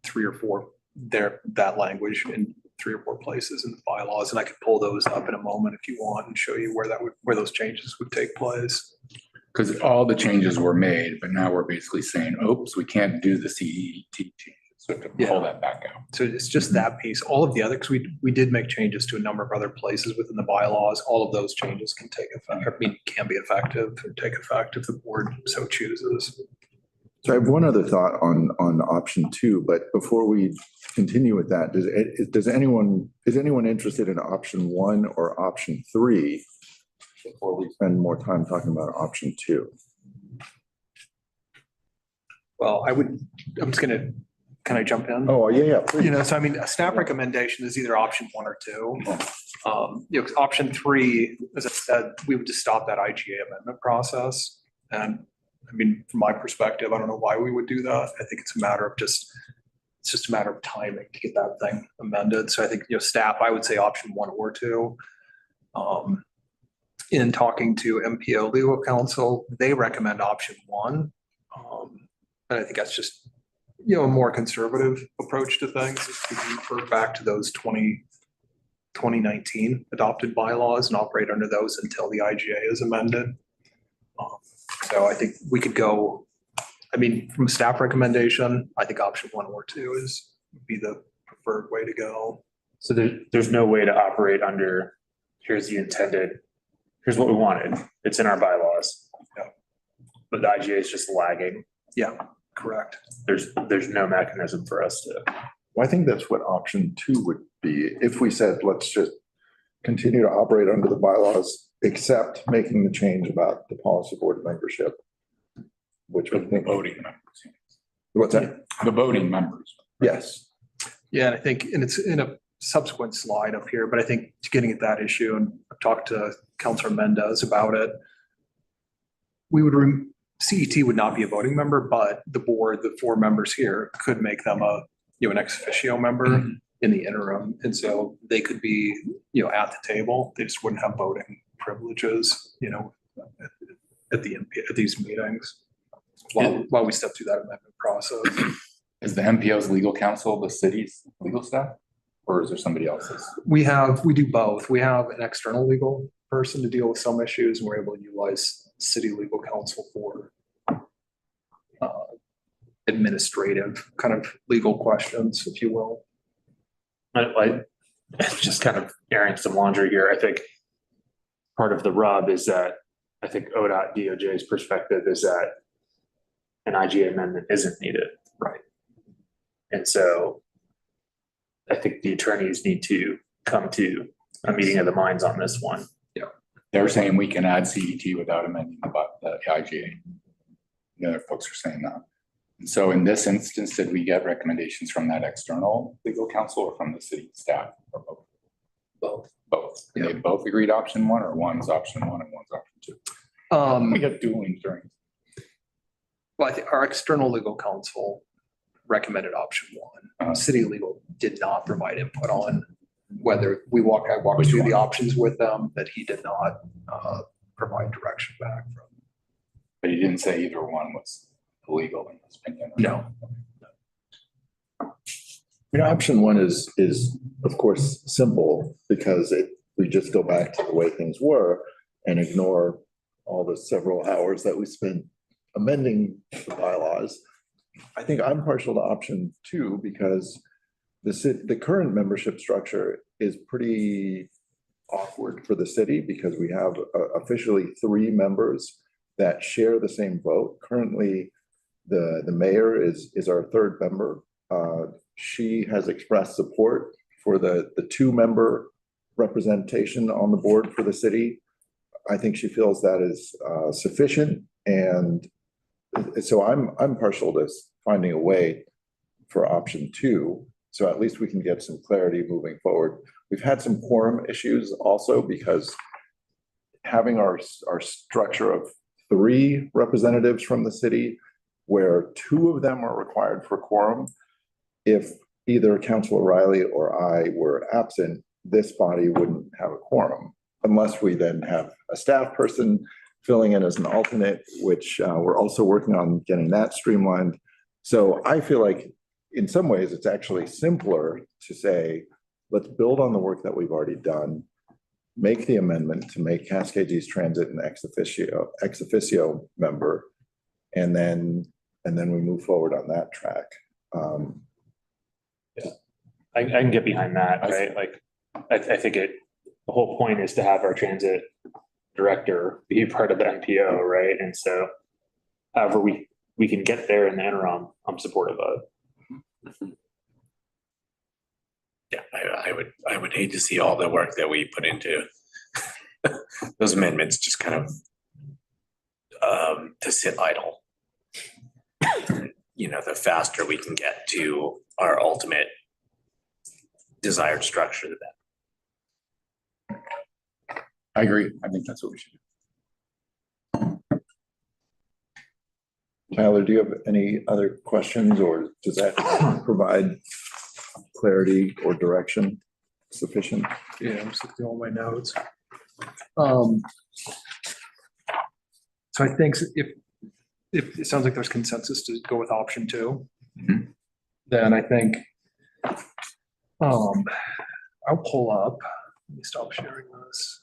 3 or 4 that language in 3 or 4 places in the bylaws. And I could pull those up in a moment if you want and show you where those changes would take place. Because all the changes were made, but now we're basically saying, oops, we can't do the CET changes. So to pull that back out. So it's just that piece. All of the other, because we did make changes to a number of other places within the bylaws. All of those changes can take effect, can be effective or take effect if the board so chooses. So I have one other thought on option 2, but before we continue with that, is anyone interested in option 1 or option 3 before we spend more time talking about option 2? Well, can I jump in? Oh, yeah, please. So I mean, a staff recommendation is either option 1 or 2. Option 3, as I said, we would just stop that IGA amendment process. And I mean, from my perspective, I don't know why we would do that. I think it's a matter of it's just a matter of timing to get that thing amended. So I think, staff, I would say option 1 or 2. In talking to MPO legal counsel, they recommend option 1. And I think that's just, a more conservative approach to things. We can refer back to those 2019 adopted bylaws and operate under those until the IGA is amended. So I think we could go, from a staff recommendation, I think option 1 or 2 would be the preferred way to go. So there's no way to operate under, here's what we wanted. It's in our bylaws. Yeah. But the IGA is just lagging. Yeah, correct. There's no mechanism for us to. Well, I think that's what option 2 would be. If we said, let's just continue to operate under the bylaws, except making the change about the policy board membership, which would The voting members. What's that? The voting members. Yes. Yeah, and I think, and it's in a subsequent slide up here, but I think getting at that issue, and I've talked to Councilor Mendez about it. CET would not be a voting member, but the board, the 4 members here, could make them an ex officio member in the interim. And so they could be, at the table. They just wouldn't have voting privileges, at these meetings while we step through that amendment process. Is the MPO's legal counsel the city's legal staff? Or is there somebody else's? We do both. We have an external legal person to deal with some issues, and we're able to utilize city legal counsel for administrative kind of legal questions, if you will. I just kind of airing some laundry here. I think part of the rub is that I think ODOT DOJ's perspective is that an IGA amendment isn't needed. Right. And so I think the attorneys need to come to a meeting of the minds on this one. They're saying we can add CET without amending the IGA. The other folks are saying that. And so in this instance, did we get recommendations from that external legal counsel or from the city staff or both? Both. And they both agreed option 1, or one's option 1 and one's option 2? We got dueling hearings. Well, I think our external legal counsel recommended option 1. City legal did not provide input on whether I walked through the options with them that he did not provide direction back from. But he didn't say either one was illegal in his opinion. No. Option 1 is of course simple because we just go back to the way things were and ignore all the several hours that we spent amending the bylaws. I think I'm partial to option 2 because the current membership structure is pretty awkward for the city because we have officially 3 members that share the same vote. Currently, the mayor is our 3rd member. She has expressed support for the 2-member representation on the board for the city. I think she feels that is sufficient, and so I'm partial to finding a way for option 2. So at least we can get some clarity moving forward. We've had some quorum issues also because having our structure of 3 representatives from the city, where 2 of them are required for quorum, if either Councilor Riley or I were absent, this body wouldn't have a quorum unless we then have a staff person filling in as an alternate, which we're also working on getting that streamlined. So I feel like in some ways it's actually simpler to say, let's build on the work that we've already done, make the amendment to make Cascade East Transit an ex officio member, and then we move forward on that track. I can get behind that, right? Like, I think the whole point is to have our transit director be part of the MPO, right? And so however we can get there in the interim, I'm supportive of. Yeah, I would hate to see all the work that we put into those amendments just kind of to sit idle. The faster we can get to our ultimate desired structure, the better. I agree. I think that's what we should do. Tyler, do you have any other questions, or does that provide clarity or direction sufficient? Yeah, I'm just looking through all my notes. So I think if it sounds like there's consensus to go with option 2, then I think I'll pull up, let me stop sharing this.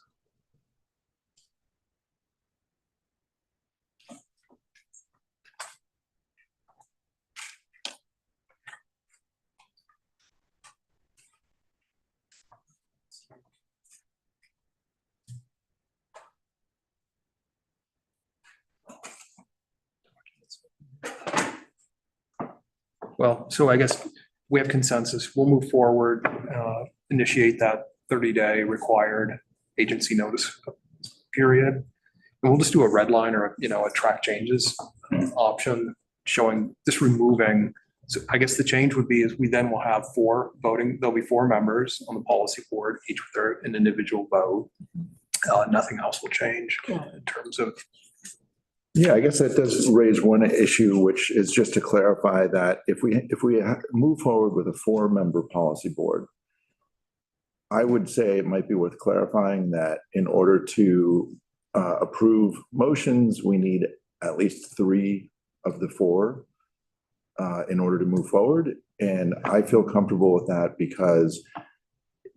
Well, so I guess we have consensus. We'll move forward, initiate that 30-day required agency notice period. And we'll just do a red line or, a track changes option showing just removing. So I guess the change would be is we then will have 4 voting. There'll be 4 members on the policy board, each with an individual vote. Nothing else will change in terms of. Yeah, I guess that does raise one issue, which is just to clarify that if we move forward with a 4-member policy board, I would say it might be worth clarifying that in order to approve motions, we need at least 3 of the 4 in order to move forward. And I feel comfortable with that because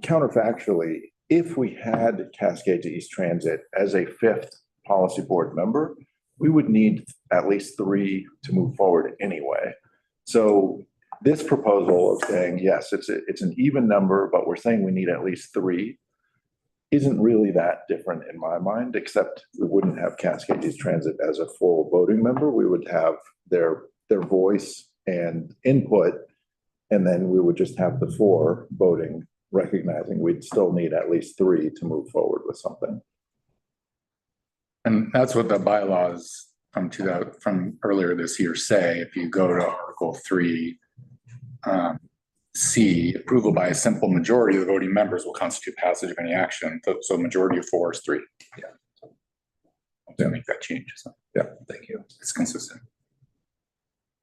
counterfactually, if we had Cascade to East Transit as a 5th policy board member, we would need at least 3 to move forward anyway. So this proposal of saying, yes, it's an even number, but we're saying we need at least 3 isn't really that different in my mind, except we wouldn't have Cascade East Transit as a full voting member. We would have their voice and input, and then we would just have the 4 voting, recognizing we'd still need at least 3 to move forward with something. And that's what the bylaws from earlier this year say. If you go to Article 3, C, approval by a simple majority of the voting members will constitute passage of any action. So a majority of 4 is 3. Yeah. I'll make that change. So, yeah, thank you. It's consistent.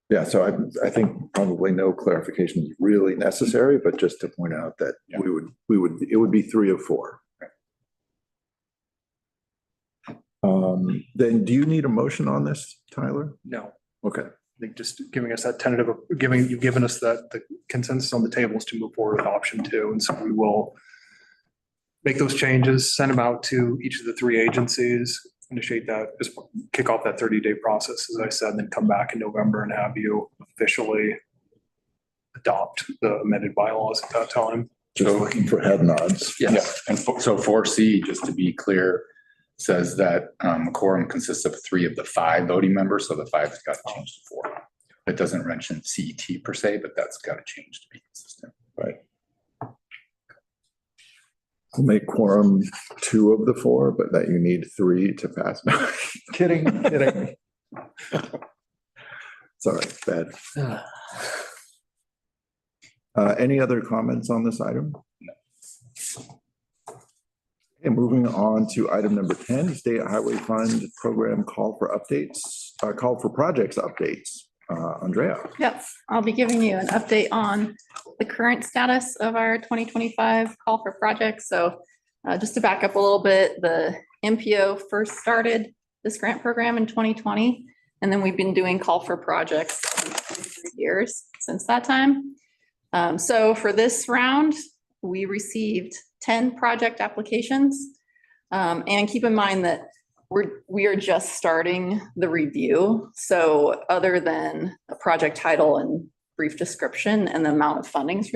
Yeah, so I think probably no clarification is really necessary, but just to point out that it would be 3 of 4. Then do you need a motion on this, Tyler? No. Okay. I think just giving us that tentative, you've given us that the consensus on the table is to move forward with option 2. And so we will make those changes, send them out to each of the 3 agencies, initiate that, just kick off that 30-day process, as I said, and then come back in November and have you officially adopt the amended bylaws at that time. Just looking for head nods. Yes. Yeah. And so 4C, just to be clear, says that a quorum consists of 3 of the 5 voting members, so the 5 has got to change to 4. It doesn't mention CET per se, but that's got to change to be consistent. Right. I'll make quorum 2 of the 4, but that you need 3 to pass. No, kidding. Sorry, bad. Any other comments on this item? And moving on to item number 10, State Highway Fund Program call for updates, call for projects updates. Andrea. Yep, I'll be giving you an update on the current status of our 2025 call for projects. So just to back up a little bit, the MPO first started this grant program in 2020, and then we've been doing call for projects for 3 years since that time. So for this round, we received 10 project applications. And keep in mind that we are just starting the review. So other than a project title and brief description and the amount of funds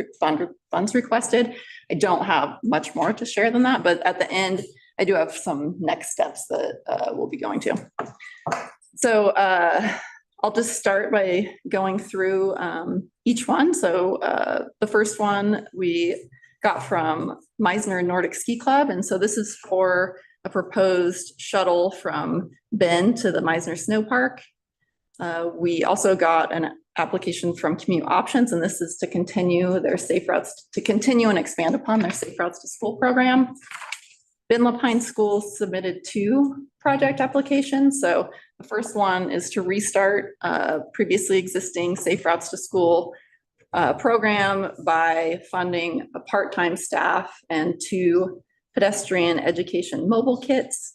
requested, I don't have much more to share than that. But at the end, I do have some next steps that we'll be going to. So I'll just start by going through each one. So the first one we got from Meisner Nordic Ski Club. And so this is for a proposed shuttle from Bend to the Meisner Snow Park. We also got an application from Commute Options, and this is to continue their safe routes, to continue and expand upon their safe routes to school program. Bend Lapine Schools submitted 2 project applications. So the first one is to restart previously existing safe routes to school program by funding a part-time staff and 2 pedestrian education mobile kits.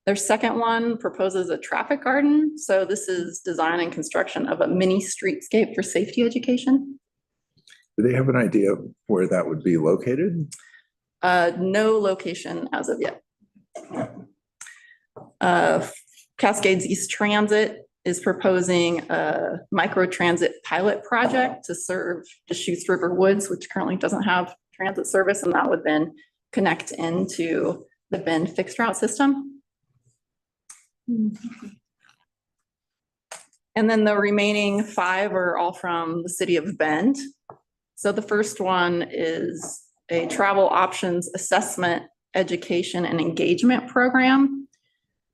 Their second one proposes a traffic garden. So this is design and construction of a mini streetscape for safety education. Do they have an idea of where that would be located? No location as of yet. Cascades East Transit is proposing a microtransit pilot project to serve Deschutes River Woods, which currently doesn't have transit service, and that would then connect into the Bend fixed route system. And then the remaining 5 are all from the city of Bend. So the first one is a travel options assessment, education, and engagement program.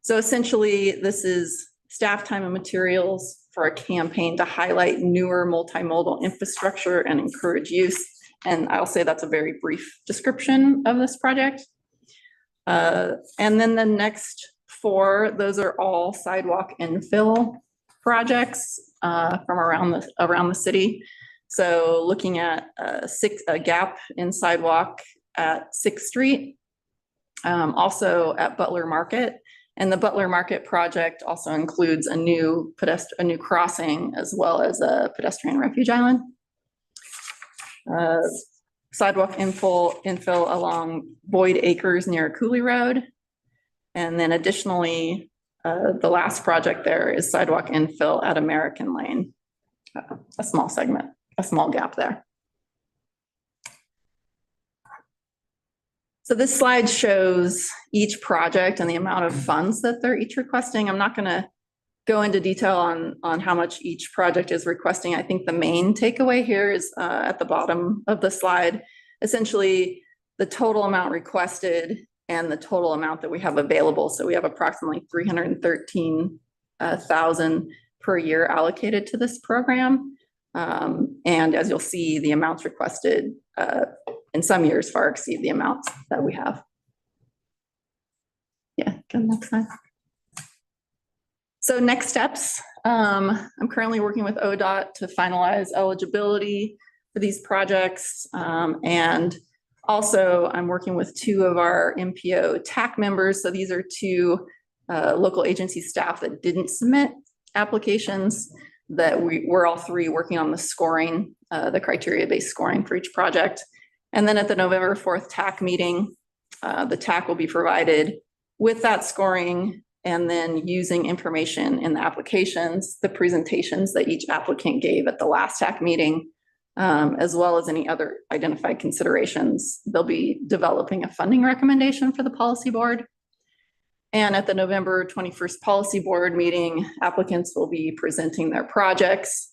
So essentially, this is staff time and materials for a campaign to highlight newer multimodal infrastructure and encourage use. And I'll say that's a very brief description of this project. And then the next 4, those are all sidewalk infill projects from around the city. So looking at a gap in sidewalk at 6th Street, also at Butler Market. And the Butler Market project also includes a new crossing as well as a pedestrian refuge island. Sidewalk infill along Boyd Acres near Cooley Road. And then additionally, the last project there is sidewalk infill at American Lane, a small segment, a small gap there. So this slide shows each project and the amount of funds that they're each requesting. I'm not going to go into detail on how much each project is requesting. I think the main takeaway here is at the bottom of the slide, essentially the total amount requested and the total amount that we have available. So we have approximately $313,000 per year allocated to this program. And as you'll see, the amounts requested in some years far exceed the amounts that we have. Yeah, go next slide. So next steps, I'm currently working with ODOT to finalize eligibility for these projects. And also I'm working with 2 of our MPO TAC members. So these are 2 local agency staff that didn't submit applications, that we're all 3 working on the scoring, the criteria-based scoring for each project. And then at the November 4th TAC meeting, the TAC will be provided with that scoring and then using information in the applications, the presentations that each applicant gave at the last TAC meeting, as well as any other identified considerations. They'll be developing a funding recommendation for the policy board. And at the November 21st policy board meeting, applicants will be presenting their projects.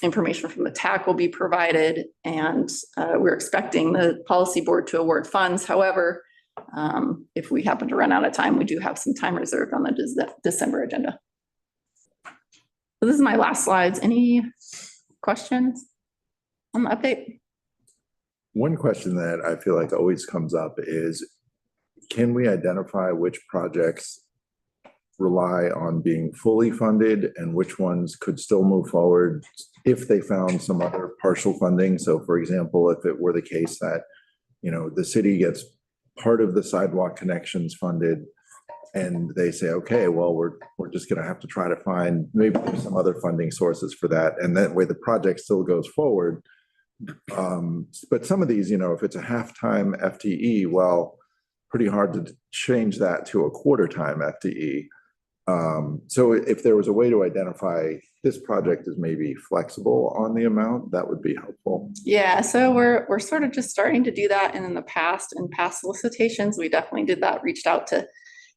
Information from the TAC will be provided, and we're expecting the policy board to award funds. However, if we happen to run out of time, we do have some time reserved on the December agenda. So this is my last slides. Any questions? on the update. One question that I feel like always comes up is, can we identify which projects rely on being fully funded and which ones could still move forward if they found some other partial funding? So for example, if it were the case that, the city gets part of the sidewalk connections funded and they say, okay, well, we're just going to have to try to find, maybe there's some other funding sources for that. And that way the project still goes forward. But some of these, if it's a half-time FTE, well, pretty hard to change that to a quarter-time FTE. So if there was a way to identify this project as maybe flexible on the amount, that would be helpful. Yeah, so we're sort of just starting to do that. And in past solicitations, we definitely did that, reached out to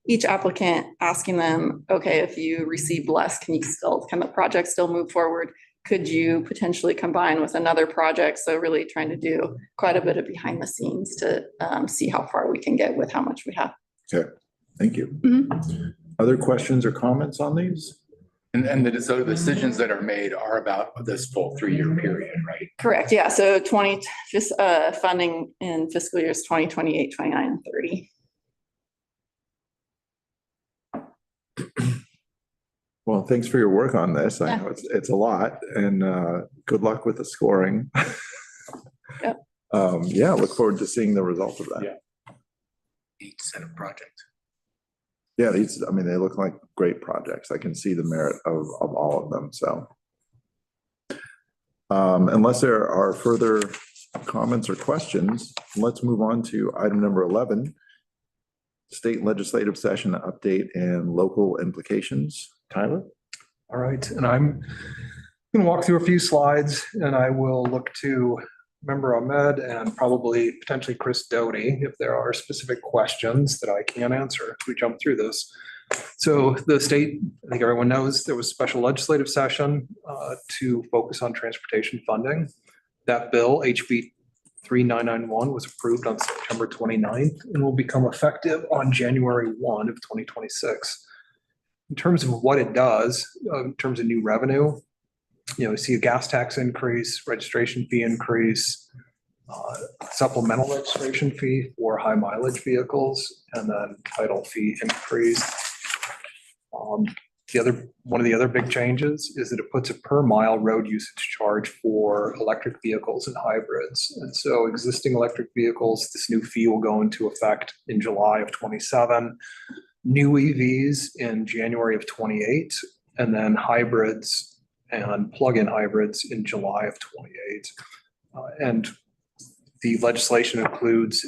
each applicant, asking them, okay, if you received less, can the project still move forward? Could you potentially combine with another project? So really trying to do quite a bit of behind the scenes to see how far we can get with how much we have. Okay, thank you. Mhm. Other questions or comments on these? And the decisions that are made are about this full 3-year period, right? Correct, yeah, so funding in fiscal years 2028, 29, and 30. Well, thanks for your work on this. I Yeah. know it's a lot, and good luck with the scoring. Yep. Yeah, look forward to seeing the result of that. Yeah. Each set of projects. Yeah, they look like great projects. I can see the merit of all of them, so. Unless there are further comments or questions, let's move on to item number 11, state legislative session update and local implications. Tyler? All right, and I'm going to walk through a few slides, and I will look to Member Ahmed and probably potentially Chris Doty if there are specific questions that I can answer as we jump through this. So the state, I think everyone knows, there was a special legislative session to focus on transportation funding. That bill, HB 3991, was approved on September 29th and will become effective on January 1 of 2026. In terms of what it does, in terms of new revenue, you see a gas tax increase, registration fee increase, supplemental registration fee for high mileage vehicles, and then title fee increase. One of the other big changes is that it puts a per mile road usage charge for electric vehicles and hybrids. And so existing electric vehicles, this new fee will go into effect in July of 27, new EVs in January of 28, and then hybrids and plug-in hybrids in July of 28. And the legislation includes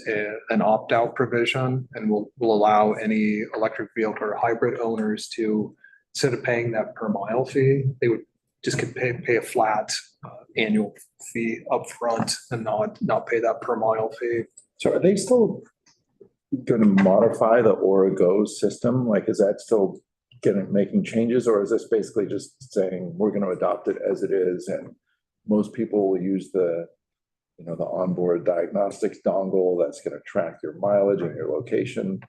an opt-out provision and will allow any electric vehicle or hybrid owners to, instead of paying that per mile fee, they would just pay a flat annual fee upfront and not pay that per mile fee. So are they still going to modify the Origo system? Like, is that still making changes, or is this basically just saying we're going to adopt it as it is, and most people will use the onboard diagnostics dongle that's going to track your mileage and your location?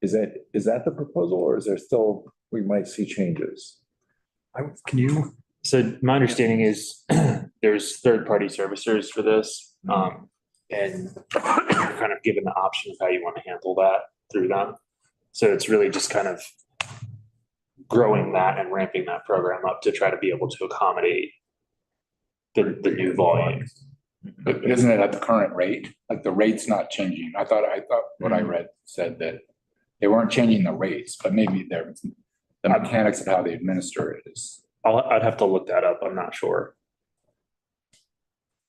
Is that the proposal, or is there still, we might see changes? So my understanding is there's third-party servicers for this, and you're kind of given the option of how you want to handle that through them. So it's really just kind of growing that and ramping that program up to try to be able to accommodate the new volume. But isn't it at the current rate? Like, the rate's not changing. I thought what I read said that they weren't changing the rates, but maybe the mechanics of how they administer it is. I'd have to look that up. I'm not sure.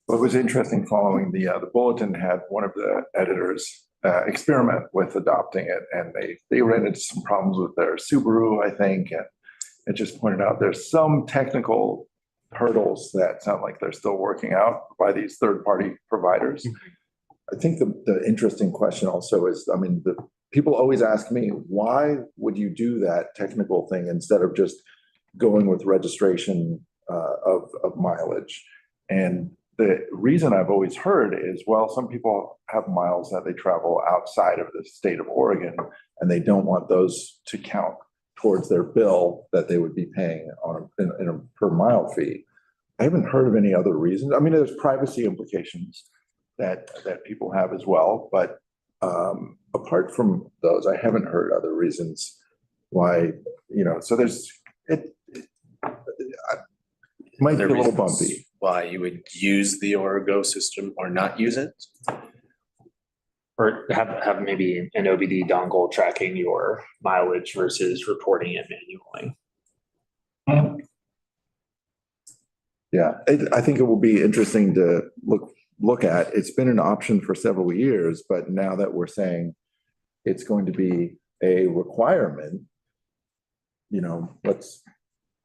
What was interesting following the bulletin had one of the editors experiment with adopting it, and they ran into some problems with their Subaru, I think, and it just pointed out there's some technical hurdles that sound like they're still working out by these third-party providers. I think the interesting question also is, the people always ask me, why would you do that technical thing instead of just going with registration of mileage? And the reason I've always heard is, well, some people have miles that they travel outside of the state of Oregon, and they don't want those to count towards their bill that they would be paying in a per mile fee. I haven't heard of any other reasons. I mean, there's privacy implications that people have as well, but apart from those, I haven't heard other reasons why, so it might be a little bumpy. Why you would use the Origo system or not use it? Or have maybe an OBD dongle tracking your mileage versus reporting it manually. Yeah, I think it will be interesting to look at. It's been an option for several years, but now that we're saying it's going to be a requirement, let's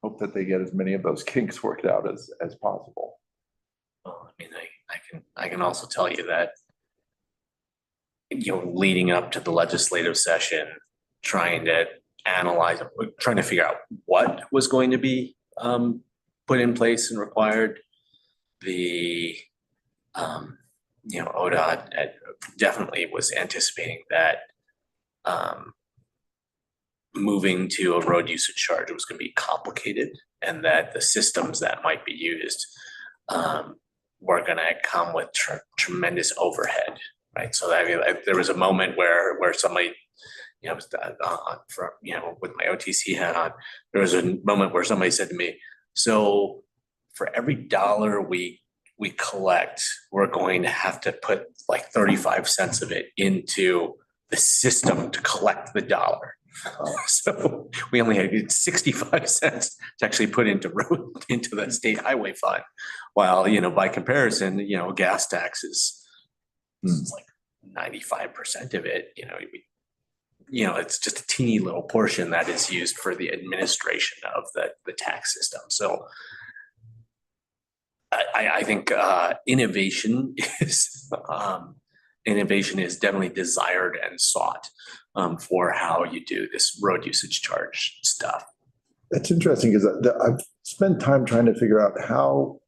hope that they get as many of those kinks worked out as possible. Well, I mean, I can also tell you that, leading up to the legislative session, trying to figure out what was going to be put in place and required. The ODOT definitely was anticipating that moving to a road usage charge was going to be complicated, and that the systems that might be used were going to come with tremendous overhead, right? So there was a moment where somebody, with my OTC hat on, there was a moment where somebody said to me, so for every dollar we collect, we're going to have to put like 35 cents of it into the system to collect the dollar. So we only had 65 cents to actually put into the state highway fund, while by comparison, gas taxes is like 95% of it. It's just a teeny little portion that is used for the administration of the tax system. So I think innovation is definitely desired and sought for how you do this road usage charge stuff. That's interesting, because I've spent time trying to figure out how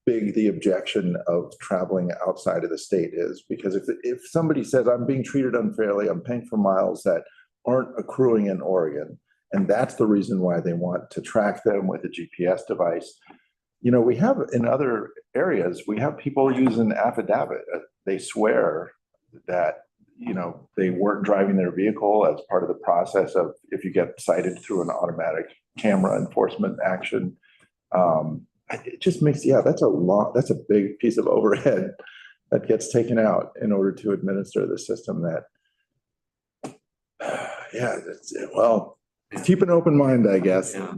big the objection of traveling outside of the state is. Because if somebody says, I'm being treated unfairly, I'm paying for miles that aren't accruing in Oregon, and that's the reason why they want to track them with a GPS device. We have in other areas, we have people use an affidavit. They swear that, they weren't driving their vehicle as part of the process of, if you get cited through an automatic camera enforcement action. It just makes, that's a big piece of overhead that gets taken out in order to administer the system keep an open mind, I guess. Yeah.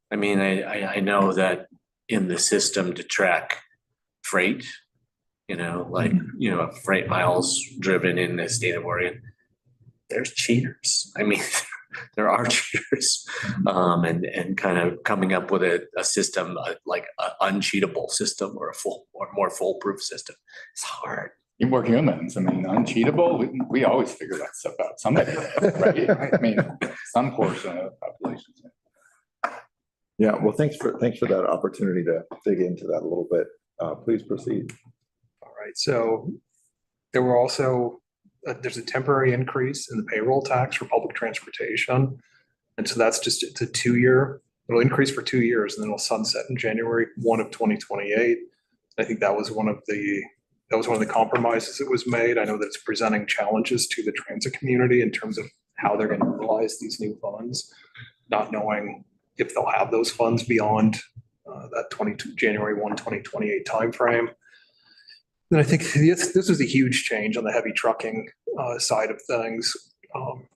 I mean, I know that in the system to track freight, freight miles driven in the state of Oregon, there's cheaters. I mean, there are cheaters, and kind of coming up with a system like an uncheatable system or more foolproof system. It's hard. You're working on that. I mean, uncheatable, we always figure that stuff out. Somebody, right? I mean, some portion of the population. Yeah, well, thanks for that opportunity to dig into that a little bit. Please proceed. All right, so there were also, there's a temporary increase in the payroll tax for public transportation. And so that's it's a 2-year, it'll increase for 2 years, and then it'll sunset in January 1 of 2028. I think that was one of the compromises that was made. I know that it's presenting challenges to the transit community in terms of how they're going to utilize these new funds, not knowing if they'll have those funds beyond that January 1, 2028 timeframe. Then I think this is a huge change on the heavy trucking side of things,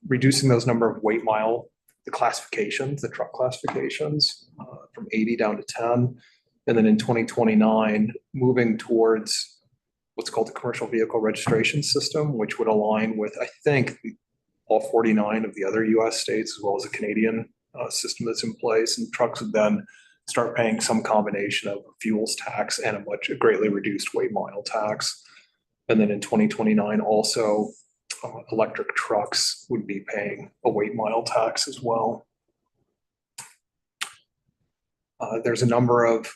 reducing those number of weight mile, the truck classifications from 80 down to 10. And then in 2029, moving towards what's called the commercial vehicle registration system, which would align with, I think, all 49 of the other US states, as well as a Canadian system that's in place. And trucks would then start paying some combination of fuels tax and a greatly reduced weight mile tax. And then in 2029, also electric trucks would be paying a weight mile tax as well. There's a number of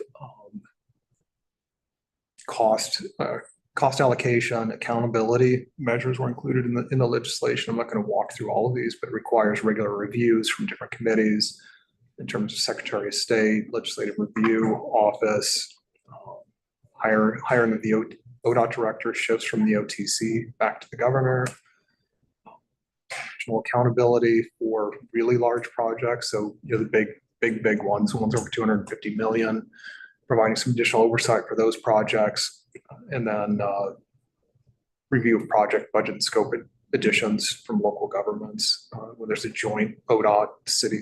cost allocation, accountability measures were included in the legislation. I'm not going to walk through all of these, but it requires regular reviews from different committees in terms of Secretary of State, Legislative Review Office, hiring of the ODOT director shifts from the OTC back to the governor. Additional accountability for really large projects. So, the big ones, the ones over 250 million, providing some additional oversight for those projects. And then review of project budget and scope additions from local governments when there's a joint ODOT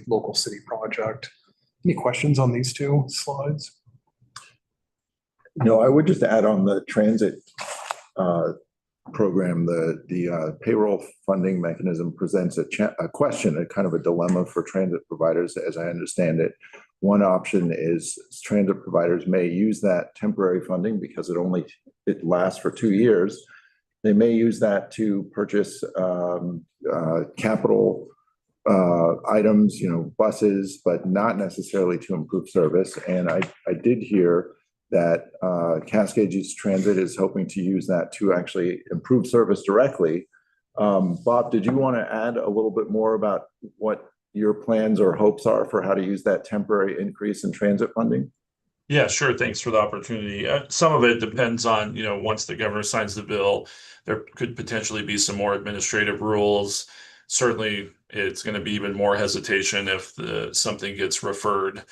local city project. Any questions on these two slides? No, I would just add on the transit program, the payroll funding mechanism presents a question, a kind of a dilemma for transit providers, as I understand it. One option is transit providers may use that temporary funding because it lasts for 2 years. They may use that to purchase capital items, buses, but not necessarily to improve service. And I did hear that Cascade East Transit is hoping to use that to actually improve service directly. Bob, did you want to add a little bit more about what your plans or hopes are for how to use that temporary increase in transit funding? Yeah, sure. Thanks for the opportunity. Some of it depends on, once the governor signs the bill, there could potentially be some more administrative rules. Certainly, it's going to be even more hesitation if something gets referred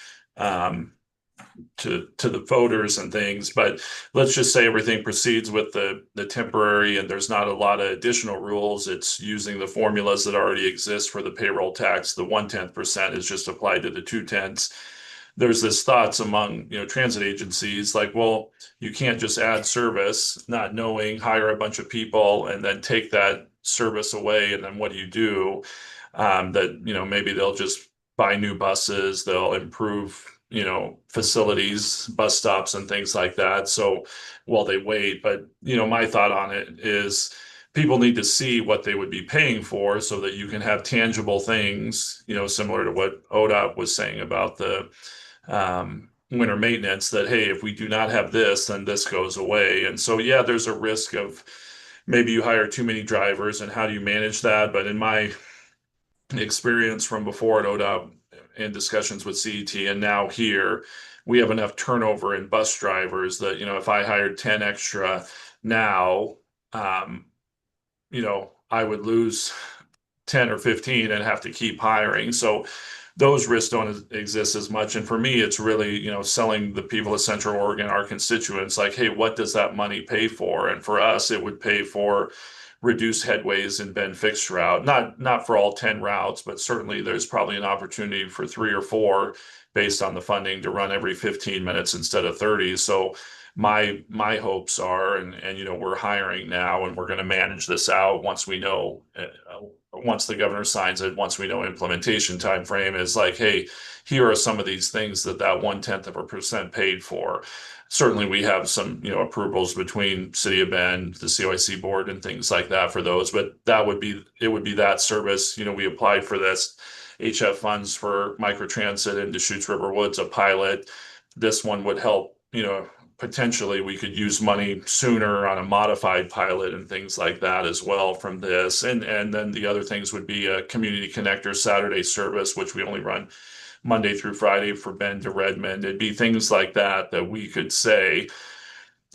to the voters and things. But let's just say everything proceeds with the temporary and there's not a lot of additional rules. It's using the formulas that already exist for the payroll tax. The 1/10% is just applied to the 2/10. There's this thoughts among transit agencies like, well, you can't just add service, not knowing, hire a bunch of people, and then take that service away. And then what do? That maybe they'll just buy new buses, they'll improve facilities, bus stops and things like that. So while they wait, but my thought on it is people need to see what they would be paying for so that you can have tangible things, similar to what ODOT was saying about the winter maintenance, that, hey, if we do not have this, then this goes away. And so, yeah, there's a risk of maybe you hire too many drivers and how do you manage that? But in my experience from before at ODOT and discussions with CET and now here, we have enough turnover in bus drivers that, if I hired 10 extra now, I would lose 10 or 15 and have to keep hiring. So those risks don't exist as much. And for me, it's really, selling the people of Central Oregon, our constituents, like, hey, what does that money pay for? And for us, it would pay for reduced headways in Bend fixed route, not for all 10 routes, but certainly there's probably an opportunity for 3 or 4 based on the funding to run every 15 minutes instead of 30. So my hopes are, and we're hiring now and we're going to manage this out once we know, once the governor signs it, once we know implementation timeframe is like, hey, here are some of these things that 0.1% paid for. Certainly we have some, approvals between City of Bend, the COIC board and things like that for those, but it would be that service. We applied for this HF funds for microtransit in Deschutes River Woods, a pilot. This one would help, potentially we could use money sooner on a modified pilot and things like that as well from this. And then the other things would be a community connector Saturday service, which we only run Monday through Friday for Bend to Redmond. It'd be things like that we could say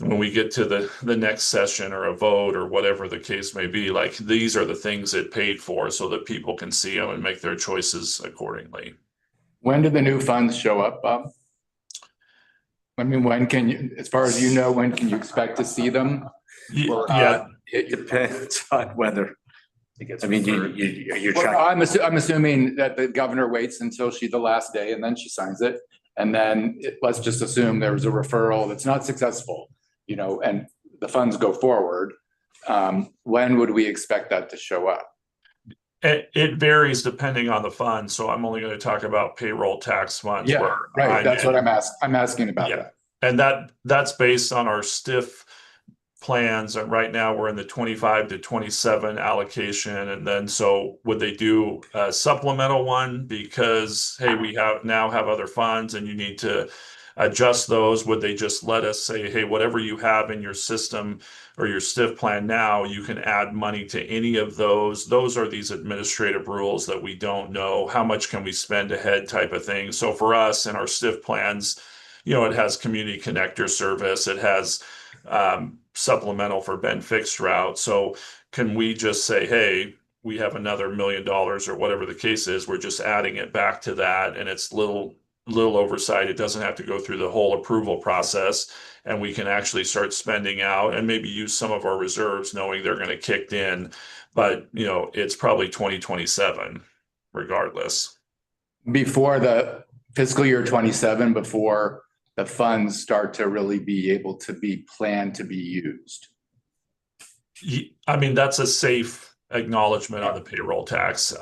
when we get to the next session or a vote or whatever the case may be, like, these are the things it paid for so that people can see them and make their choices accordingly. When do the new funds show up, Bob? I mean, when can you, as far as when can you expect to see them? Yeah, It depends on whether. I mean, you're Well, trying. I'm assuming that the governor waits until the last day and then she signs it. And then let's just assume there was a referral that's not successful, and the funds go forward. When would we expect that to show up? It varies depending on the fund. So I'm only going to talk about payroll tax funds. Yeah, right. That's what I'm asking about. Yeah. And that's based on our stiff plans. And right now we're in the 25 to 27 allocation. And then, so would they do a supplemental one because, hey, we now have other funds and you need to adjust those? Would they just let us say, hey, whatever you have in your system or your STIF plan now, you can add money to any of those? Those are these administrative rules that we don't know. How much can we spend ahead type of thing? So for us in our STIF plans, it has community connector service. It has supplemental for Bend fixed route. So can we just say, hey, we have another $1 million or whatever the case is, we're just adding it back to that, and it's little oversight. It doesn't have to go through the whole approval process, and we can actually start spending out and maybe use some of our reserves knowing they're going to kick in. But, it's probably 2027 regardless. Before the fiscal year 27, before the funds start to really be able to be planned to be used. I mean, that's a safe acknowledgement on the payroll tax.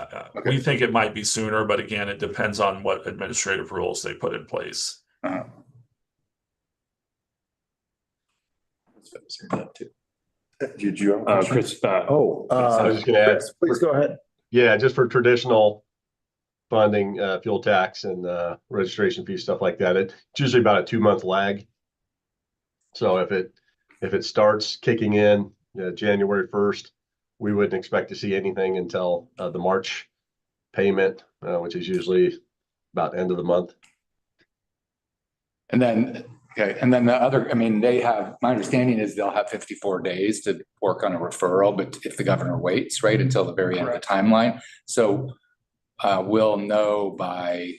We think it might be sooner, but again, it depends on what administrative rules they put in place. Did you? Chris, I was just gonna add, Chris, please go ahead. yeah, just for traditional funding, fuel tax and registration fee, stuff like that, it's usually about a 2-month lag. So if it starts kicking in January 1st, we wouldn't expect to see anything until the March payment, which is usually about end of the month. And then, the other, I mean, my understanding is they'll have 54 days to work on a referral, but if the governor waits, right, until the very end of the timeline. So we'll know by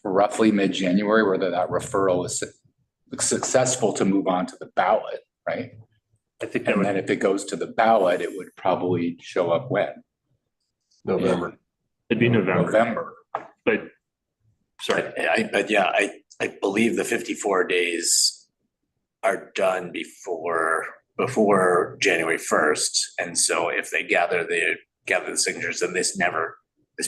roughly mid-January whether that referral is successful to move on to the ballot, right? I think And then if it goes to the ballot, it would probably show up when? November. it'd be November, but sorry. I believe the 54 days are done before January 1st. And so if they gather the signatures, then this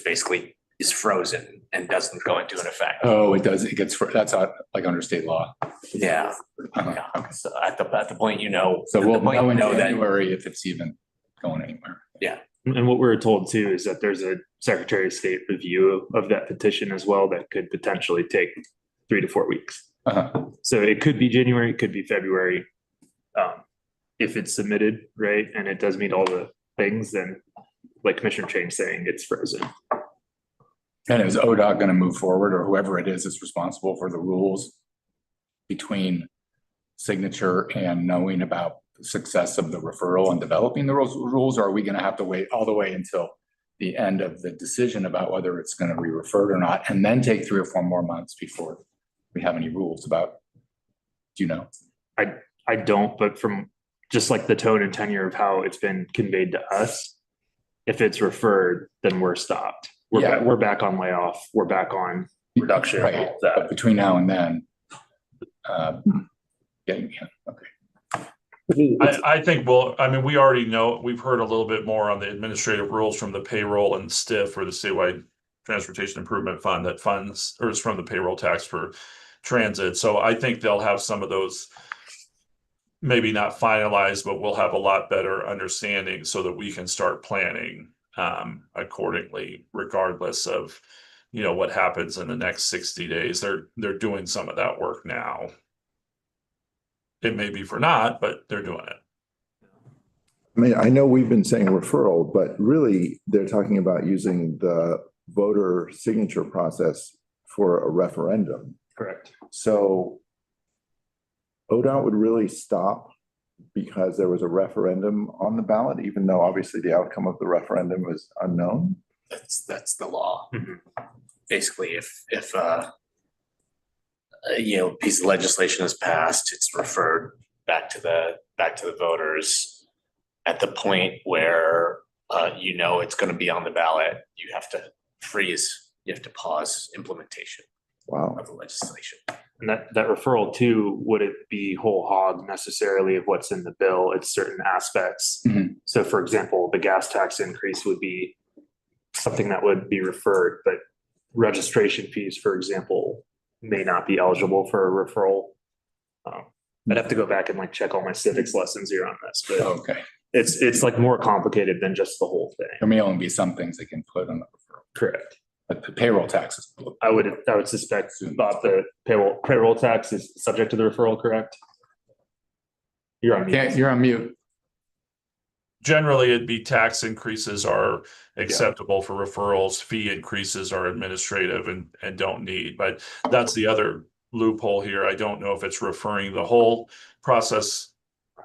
basically is frozen and doesn't go into an effect. Oh, it does. That's like under state law. Yeah. Uh-huh. So at the point, So we'll know in that January if it's even going anywhere. And what we were told too is that there's a Secretary of State review of that petition as well that could potentially take 3 to 4 weeks. Uh-huh. So it could be January, it could be February. If it's submitted, right, and it does meet all the things, then like Commissioner Chang saying, it's frozen. And is ODOT going to move forward, or whoever it is that's responsible for the rules between signature and knowing about the success of the referral and developing the rules? Or are we going to have to wait all the way until the end of the decision about whether it's going to be referred or not, and then take 3 or 4 more months before we have any rules about, do you know? I don't, but from just like the tone and tenure of how it's been conveyed to us, if it's referred, then we're stopped. We're back on layoff. We're back on reduction. Right. But between now and then, okay. I think we already know, we've heard a little bit more on the administrative rules from the payroll and STIF, or the statewide transportation improvement fund, that funds or is from the payroll tax for transit. So I think they'll have some of those maybe not finalized, but we'll have a lot better understanding so that we can start planning accordingly, regardless of what happens in the next 60 days. They're doing some of that work now. It may be for naught, but they're doing it. I mean, I know we've been saying referral, but really they're talking about using the voter signature process for a referendum. Correct. So ODOT would really stop because there was a referendum on the ballot, even though obviously the outcome of the referendum was unknown. That's the law. Mm-hmm. Basically, if a piece of legislation is passed, it's referred back to the voters. At the point where it's going to be on the ballot, you have to pause implementation of the legislation. And that referral too, would it be whole hog necessarily of what's in the bill? It's certain aspects. Mm-hmm. So for example, the gas tax increase would be something that would be referred, but registration fees, for example, may not be eligible for a referral. I'd have to go back and check all my civics lessons here on this, but Okay. it's more complicated than just the whole thing. There may only be some things they can put on the referral. Correct. Like the payroll taxes. I would suspect, Bob, the payroll tax is subject to the referral, correct? You're on mute. You're on mute. Generally, it'd be tax increases are acceptable for referrals, fee increases are administrative and don't need, but that's the other loophole here. I don't know if it's referring the whole process,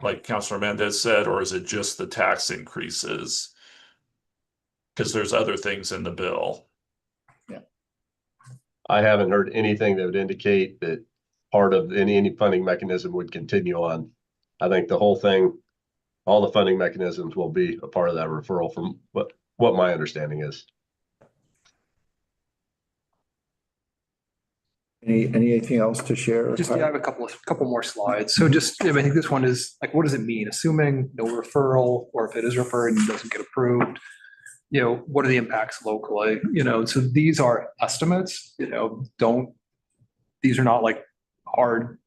like Councilor Mendez said, or is it just the tax increases? Because there's other things in the bill. I haven't heard anything that would indicate that part of any funding mechanism would continue on. I think the whole thing, all the funding mechanisms will be a part of that referral from what my understanding is. Anything else to share? Just, I have a couple more slides. So just, I think this one is like, what does it mean? Assuming no referral, or if it is referred and doesn't get approved, what are the impacts locally? So these are estimates, these are not like hard,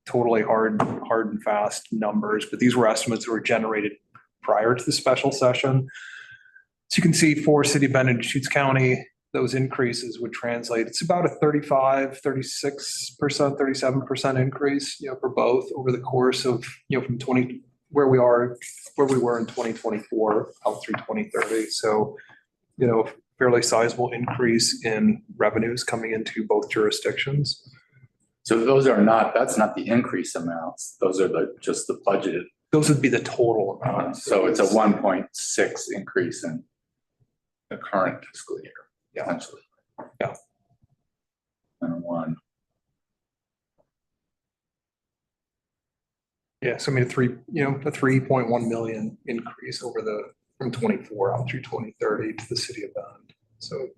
totally hard and fast numbers, but these were estimates that were generated prior to the special session. So you can see for City of Bend and Deschutes County, those increases would translate. It's about a 35, 36%, 37% increase, for both over the course of, from where we were in 2024 out through 2030. So, fairly sizable increase in revenues coming into both jurisdictions. So that's not the increase amounts. Those are just the budgeted. Those would be the total amounts. So it's a 1.6 increase in the current fiscal year. Yeah. Essentially. Yeah. And one. Yeah, so I mean, a 3.1 million increase from 24 out through 2030 to the City of Bend. So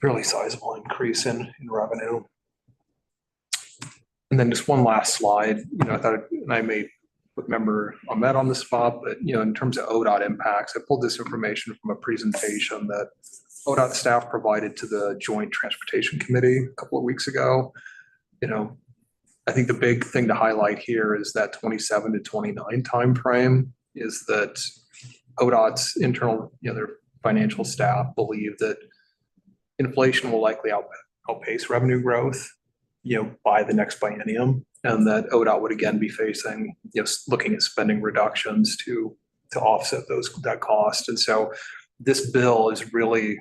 fairly sizable increase in revenue. And then just one last slide, I thought, and I may put member Ahmed on the spot, but in terms of ODOT impacts, I pulled this information from a presentation that ODOT staff provided to the Joint Transportation Committee a couple of weeks ago. I think the big thing to highlight here is that 27 to 29 timeframe is that ODOT's internal, their financial staff believe that inflation will likely outpace revenue growth, by the next biennium, and that ODOT would again be facing, looking at spending reductions to offset that cost. And so this bill is really,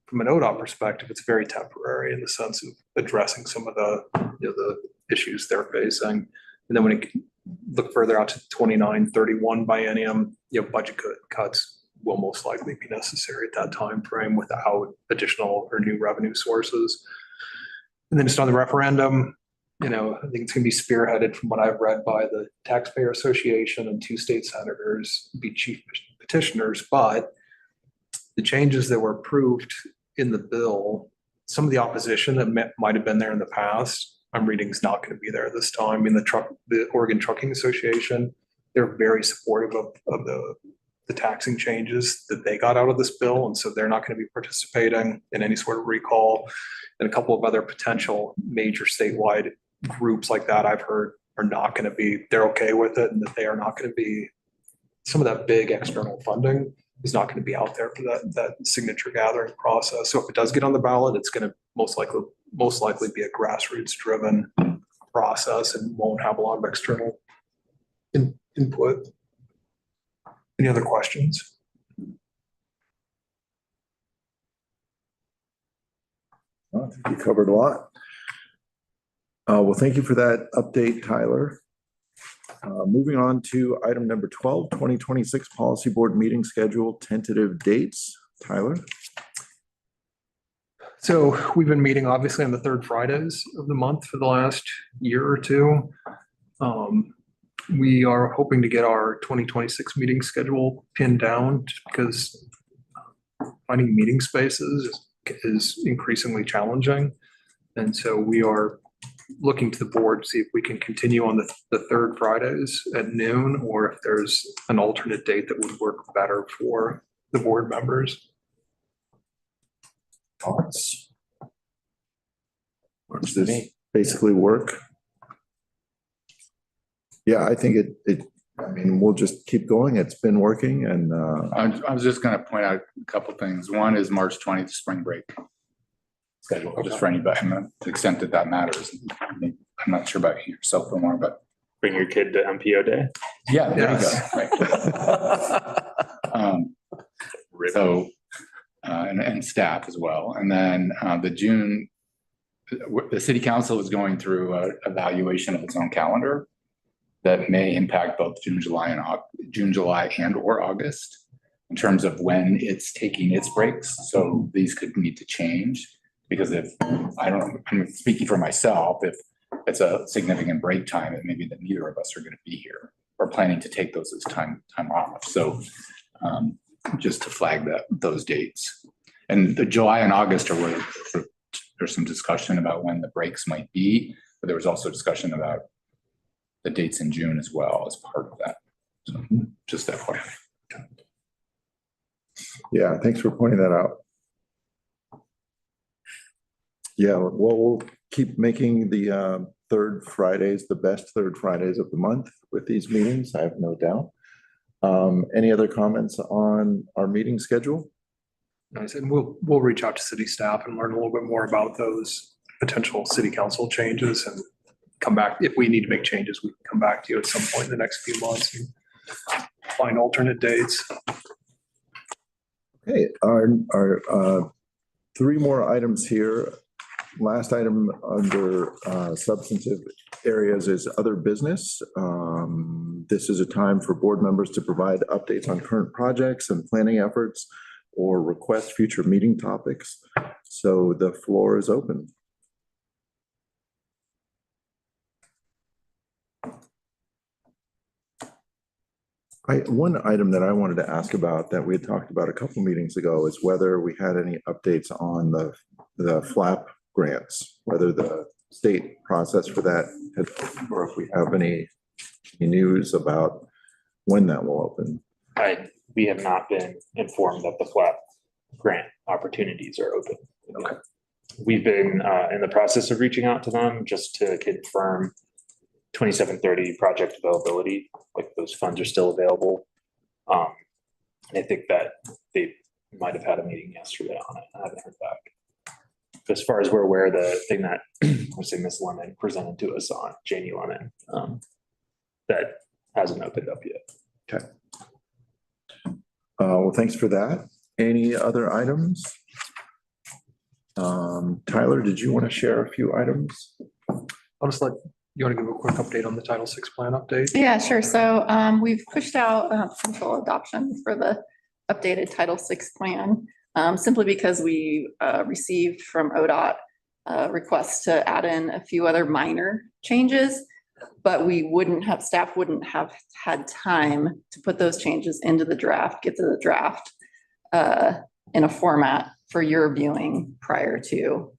from an ODOT perspective, it's very temporary in the sense of addressing some of the, the issues they're facing. And then when you look further out to 29-31 biennium, budget cuts will most likely be necessary at that time frame without additional or new revenue sources. And then just on the referendum, I think it's going to be spearheaded from what I've read by the Taxpayer Association and 2 state senators be chief petitioners. But the changes that were approved in the bill, some of the opposition that might have been there in the past, I'm reading is not going to be there this time. I mean, the Oregon Trucking Association, they're very supportive of the taxing changes that they got out of this bill. And so they're not going to be participating in any sort of recall. And a couple of other potential major statewide groups like that I've heard are not going to be, they're okay with it, and that they are not going to be, some of that big external funding is not going to be out there for that signature gathering process. So if it does get on the ballot, it's going to most likely be a grassroots driven process and won't have a lot of external input. Any other questions? I think you covered a lot. Well, thank you for that update, Tyler. Moving on to item number 12, 2026 Policy Board meeting schedule, tentative dates. Tyler? So we've been meeting obviously on the third Fridays of the month for the last year or two. We are hoping to get our 2026 meeting schedule pinned down just because finding meeting spaces is increasingly challenging. And so we are looking to the board to see if we can continue on the third Fridays at noon, or if there's an alternate date that would work better for the board members. Thoughts? Does this basically work? Yeah, I think it I mean, we'll just keep going. It's been working and, I was just gonna point out a couple things. One is March 20th, spring break schedule, just for anybody, to the extent that that matters. I'm not sure about yourself, Omar, but Bring your kid to MPO day. yeah, there you go. Yes. Right. So, and staff as well. And then the city council is going through a evaluation of its own calendar that may impact both June, July and or August in terms of when it's taking its breaks. So these could need to change because I'm speaking for myself, if it's a significant break time, it may be that neither of us are going to be here. We're planning to take those as time off. So just to flag those dates. And the July and August are where there's some discussion about when the breaks might be, but there was also discussion about the dates in June as well as part of that. So just that point. yeah, thanks for pointing that out. Yeah, well, we'll keep making the third Fridays, the best third Fridays of the month with these meetings, I have no doubt. Any other comments on our meeting schedule? Nice, and we'll reach out to city staff and learn a little bit more about those potential city council changes and come back. If we need to make changes, we can come back to you at some point in the next few months and find alternate dates. Okay, our three more items here. Last item under substantive areas is other business. This is a time for board members to provide updates on current projects and planning efforts or request future meeting topics. So the floor is open. One item that I wanted to ask about that we had talked about a couple meetings ago is whether we had any updates on the FLAP grants, whether the state process for that had opened, or if we have any news about when that will open. We have not been informed that the FLAP grant opportunities are open. Okay. We've been in the process of reaching out to them just to confirm 2730 project availability, like those funds are still available. And I think that they might have had a meeting yesterday on it. I haven't heard back. As far as we're aware, the thing that we're saying Ms. Lemon presented to us on Janie Lemon, that hasn't opened up yet. Okay. Well, thanks for that. Any other items? Tyler, did you want to share a few items? I'll just you want to give a quick update on the Title VI plan update? Yeah, sure. So we've pushed out potential adoption for the updated Title VI plan, simply because we received from ODOT requests to add in a few other minor changes, but staff wouldn't have had time to put those changes into the draft, get to the draft in a format for your viewing prior to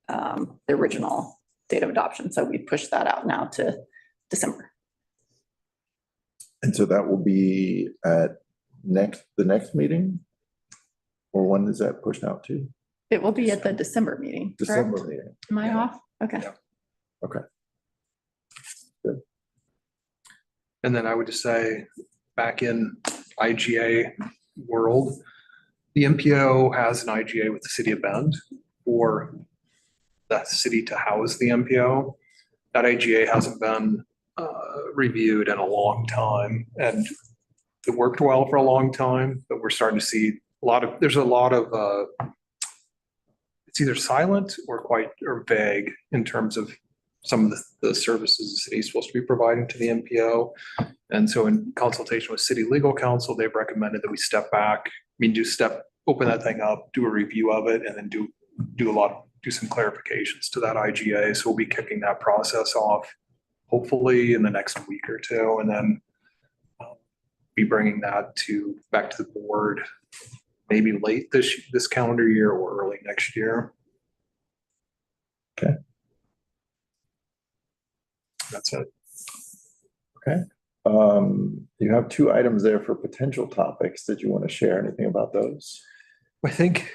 the original date of adoption. So we pushed that out now to December. And so that will be at the next meeting? Or when is that pushed out to? It will be at the December meeting, correct? December meeting. Am I off? Okay. Yeah. Okay. Good. And then I would just say, back in IGA world, the MPO has an IGA with the city of Bend for the city to house the MPO. That IGA hasn't been reviewed in a long time, and it worked well for a long time, but we're starting to see there's a lot of it's either silent or vague in terms of some of the services the city is supposed to be providing to the MPO. And so in consultation with city legal counsel, they've recommended that we step back, open that thing up, do a review of it, and then do some clarifications to that IGA. So we'll be kicking that process off hopefully in the next week or two, and then be bringing that back to the board maybe late this calendar year or early next year. Okay. That's it. Okay. You have two items there for potential topics. Did you want to share anything about those? I think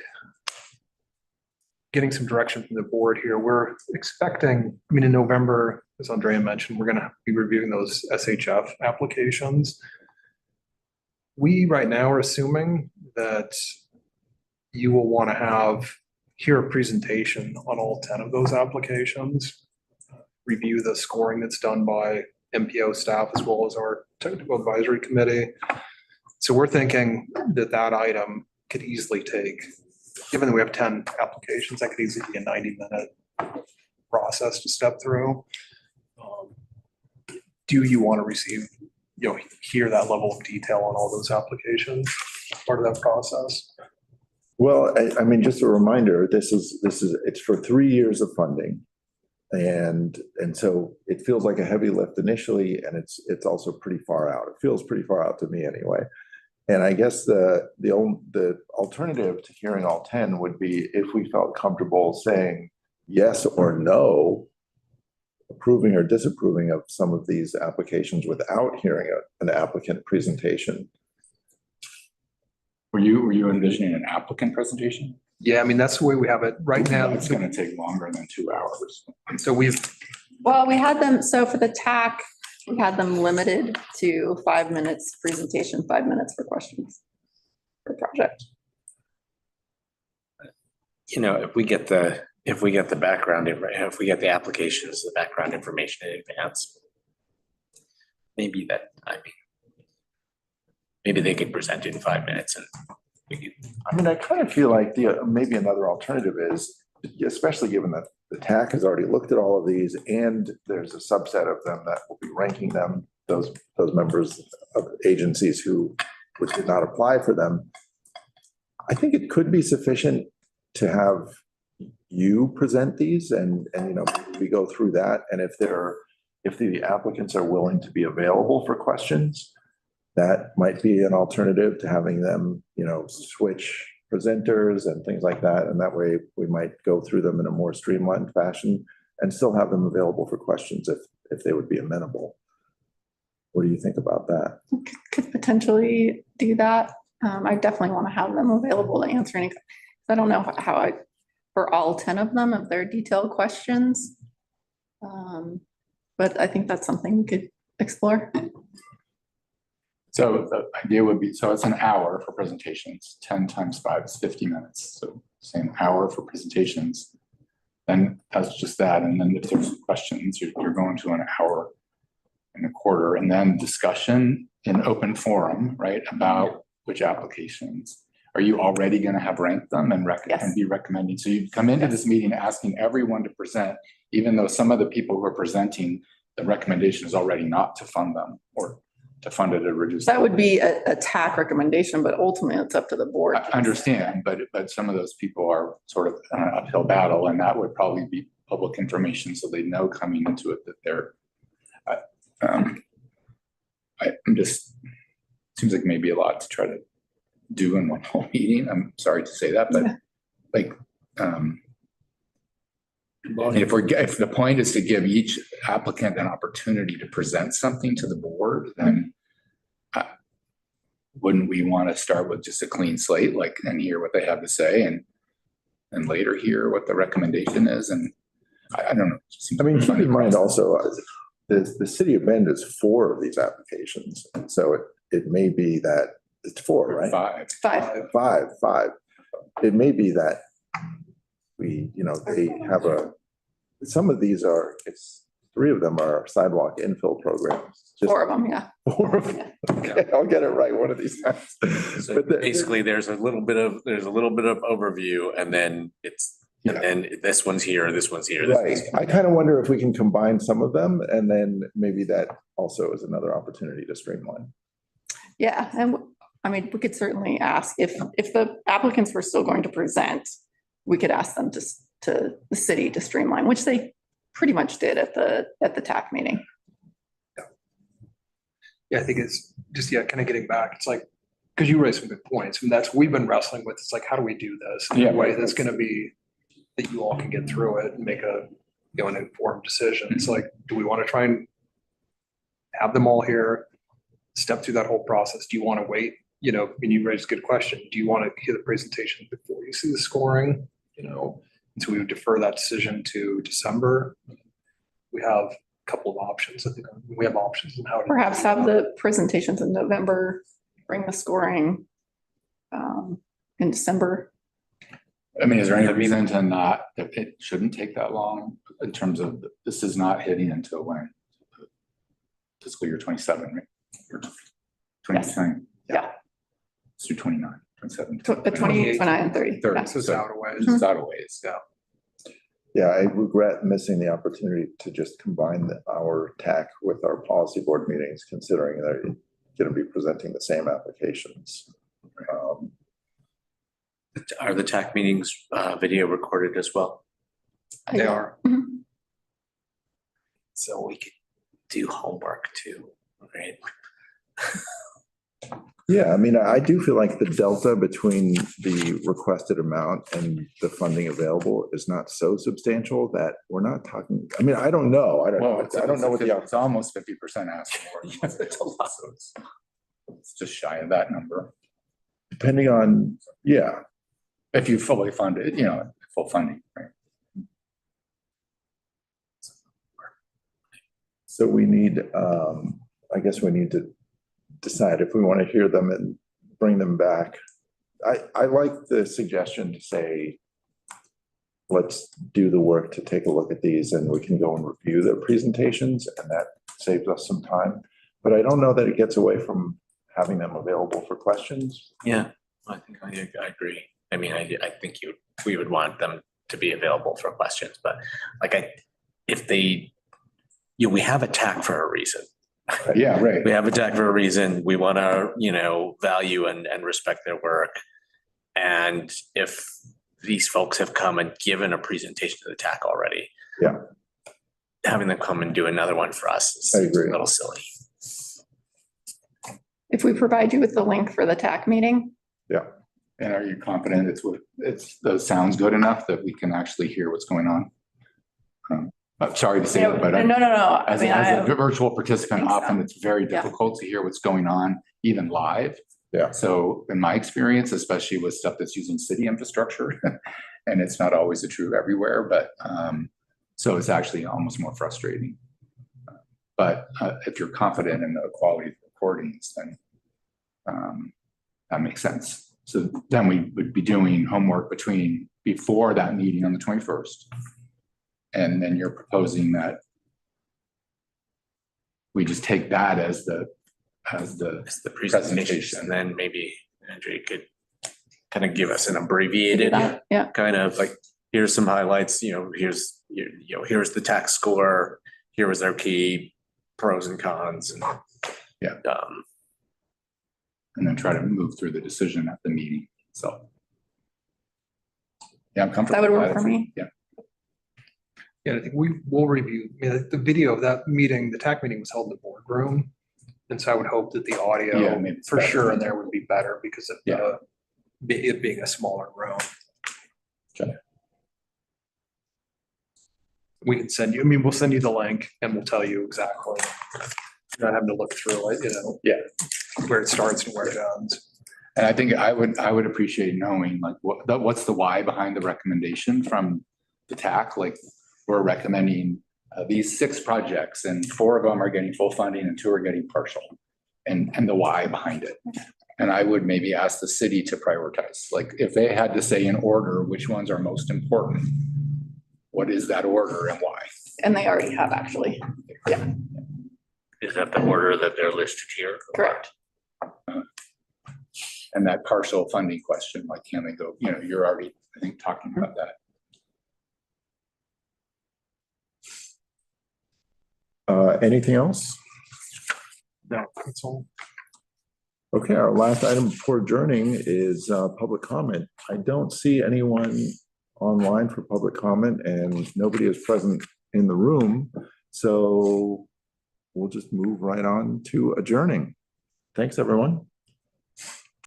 getting some direction from the board here. We're expecting, I mean, in November, as Andrea mentioned, we're gonna be reviewing those SHF applications. We right now are assuming that you will want to hear a presentation on all 10 of those applications, review the scoring that's done by MPO staff as well as our technical advisory committee. So we're thinking that that item could easily take, given that we have 10 applications, that could easily be a 90-minute process to step through. Do you want to receive, hear that level of detail on all those applications, part of that process? Well, I mean, just a reminder, it's for 3 years of funding. And so it feels like a heavy lift initially, and it's also pretty far out. It feels pretty far out to me anyway. And I guess the alternative to hearing all 10 would be if we felt comfortable saying yes or no, approving or disapproving of some of these applications without hearing an applicant presentation. Were you envisioning an applicant presentation? Yeah, I mean, that's the way we have it right now. It's going to take longer than 2 hours. So we had them, so for the TAC, we had them limited to 5 minutes presentation, 5 minutes for questions per project. If we get the background, if we get the applications, the background information in advance, maybe they could present it in 5 minutes and we could. I mean, I kind of feel like maybe another alternative is, especially given that the TAC has already looked at all of these and there's a subset of them that will be ranking them, those members of agencies which did not apply for them. I think it could be sufficient to have you present these and we go through that. And if the applicants are willing to be available for questions, that might be an alternative to having them, switch presenters and things like that. And that way we might go through them in a more streamlined fashion and still have them available for questions if they would be amenable. What do you think about that? Could potentially do that. I definitely want to have them available to answer any. I don't know for all 10 of them, if they're detailed questions. But I think that's something we could explore. So the idea would be, so it's an hour for presentations, 10 times 5 is 50 minutes. So say an hour for presentations, then that's just that. And then if there's questions, you're going to an hour and a quarter, and then discussion in open forum, right, about which applications. Are you already going to have ranked them and be recommending? So you come into this meeting asking everyone to present, even though some of the people who are presenting, the recommendation is already not to fund them or to fund it at a reduced. That would be a TAC recommendation, but ultimately it's up to the board. I understand, but some of those people are sort of on an uphill battle, and that would probably be public information, so they know coming into it that they're. I'm just, seems like maybe a lot to try to do in one whole meeting. I'm sorry to say that, but if the point is to give each applicant an opportunity to present something to the board, then wouldn't we want to start with just a clean slate, and hear what they have to say and later hear what the recommendation is? And I don't know. I mean, keep in mind also, the city of Bend is 4 of these applications. And so it may be that it's 4, right? 5. 5. It may be that they have some of these are, 3 of them are sidewalk infill programs. Just 4 of them, yeah. 4 of them. Okay, I'll get it right one of these times. So basically, there's a little bit of overview, and then this one's here, this one's here. Right. I kind of wonder if we can combine some of them, and then maybe that also is another opportunity to streamline. Yeah, and I mean, we could certainly ask if the applicants were still going to present, we could ask them to the city to streamline, which they pretty much did at the TAC meeting. Yeah, I think it's just, kind of getting back. It's like, because you raised some good points, and we've been wrestling with. It's like, how do we do this in a way that's going to be that you all can get through it and make an informed decision? It's like, do we want to try and have them all here, step through that whole process? Do you want to wait? And you raised a good question. Do you want to hear the presentation before you see the scoring? So we would defer that decision to December. We have a couple of options. I think we have options in how to. Perhaps have the presentations in November, bring the scoring in December. I mean, is there any reason to not, that it shouldn't take that long in terms of, this is not hitting until when? Fiscal year 27, right? Or 29? Yeah. Let's do 29, 27. 28, 29, and 30. 30. Yeah. This is out of ways. This is out of ways. Yeah. Yeah, I regret missing the opportunity to just combine our TAC with our policy board meetings, considering they're going to be presenting the same applications. Are the TAC meetings video recorded as well? They are. Mhm. So we could do homework too, right? Yeah, I mean, I do feel like the delta between the requested amount and the funding available is not so substantial that we're not talking, I mean, I don't know. I don't know what the, It's almost 50% asking for. It's a lot. It's just shy of that number. depending on, yeah. If you fully fund it, you know, full funding, right? So we need, I guess we need to decide if we want to hear them and bring them back. I like the suggestion to say, let's do the work to take a look at these and we can go and review their presentations and that saves us some time. But I don't know that it gets away from having them available for questions. Yeah, I think I agree. I mean, I think we would want them to be available for questions, but like if they, we have a TAC for a reason. Yeah, right. We have a TAC for a reason. We want to, value and respect their work. And if these folks have come and given a presentation to the TAC already. Yeah. Having them come and do another one for us is I agree. a little silly. If we provide you with the link for the TAC meeting, And are you confident that sounds good enough that we can actually hear what's going on? I'm sorry to say that, but no. as a virtual participant, think so. often it's very Yeah. difficult to hear what's going on, even live. Yeah. So in my experience, especially with stuff that's using city infrastructure, and it's not always true everywhere, but so it's actually almost more frustrating. But if you're confident in the quality of the recordings, then that makes sense. So then we would be doing homework before that meeting on the 21st. And then you're proposing that we just take that as the Presentation, and then maybe Andrea could kind of give us an abbreviated yeah. kind of like, here's some highlights, here's the tax score, here was their key pros and cons and Yeah. And then try to move through the decision at the meeting. So. Yeah, I'm comfortable. That would with work for me. Yeah. Yeah, I think we will review, the video of that meeting, the TAC meeting was held in the boardroom. And so I would hope that the Yeah, audio maybe it's for better. sure in there would be better because of Yeah. it being a smaller room. Okay. We can send you, we'll send you the link and we'll tell you exactly. You're not having to look through it, Yeah. where it starts and where it ends. And I think I would appreciate knowing like what's the why behind the recommendation from the TAC, like we're recommending these 6 projects and 4 of them are getting full funding and 2 are getting partial and the why behind it. And I would maybe ask the city to prioritize, like if they had to say in order, which ones are most important, what is that order and why? And they already have actually. is that the order that they're listed here? Correct. And that partial funding question, like can they go, you're already, I think, talking about that. Anything else? No, that's all. Okay, our last item before adjourning is public comment. I don't see anyone online for public comment and nobody is present in the room. So we'll just move right on to adjourning. Thanks, everyone.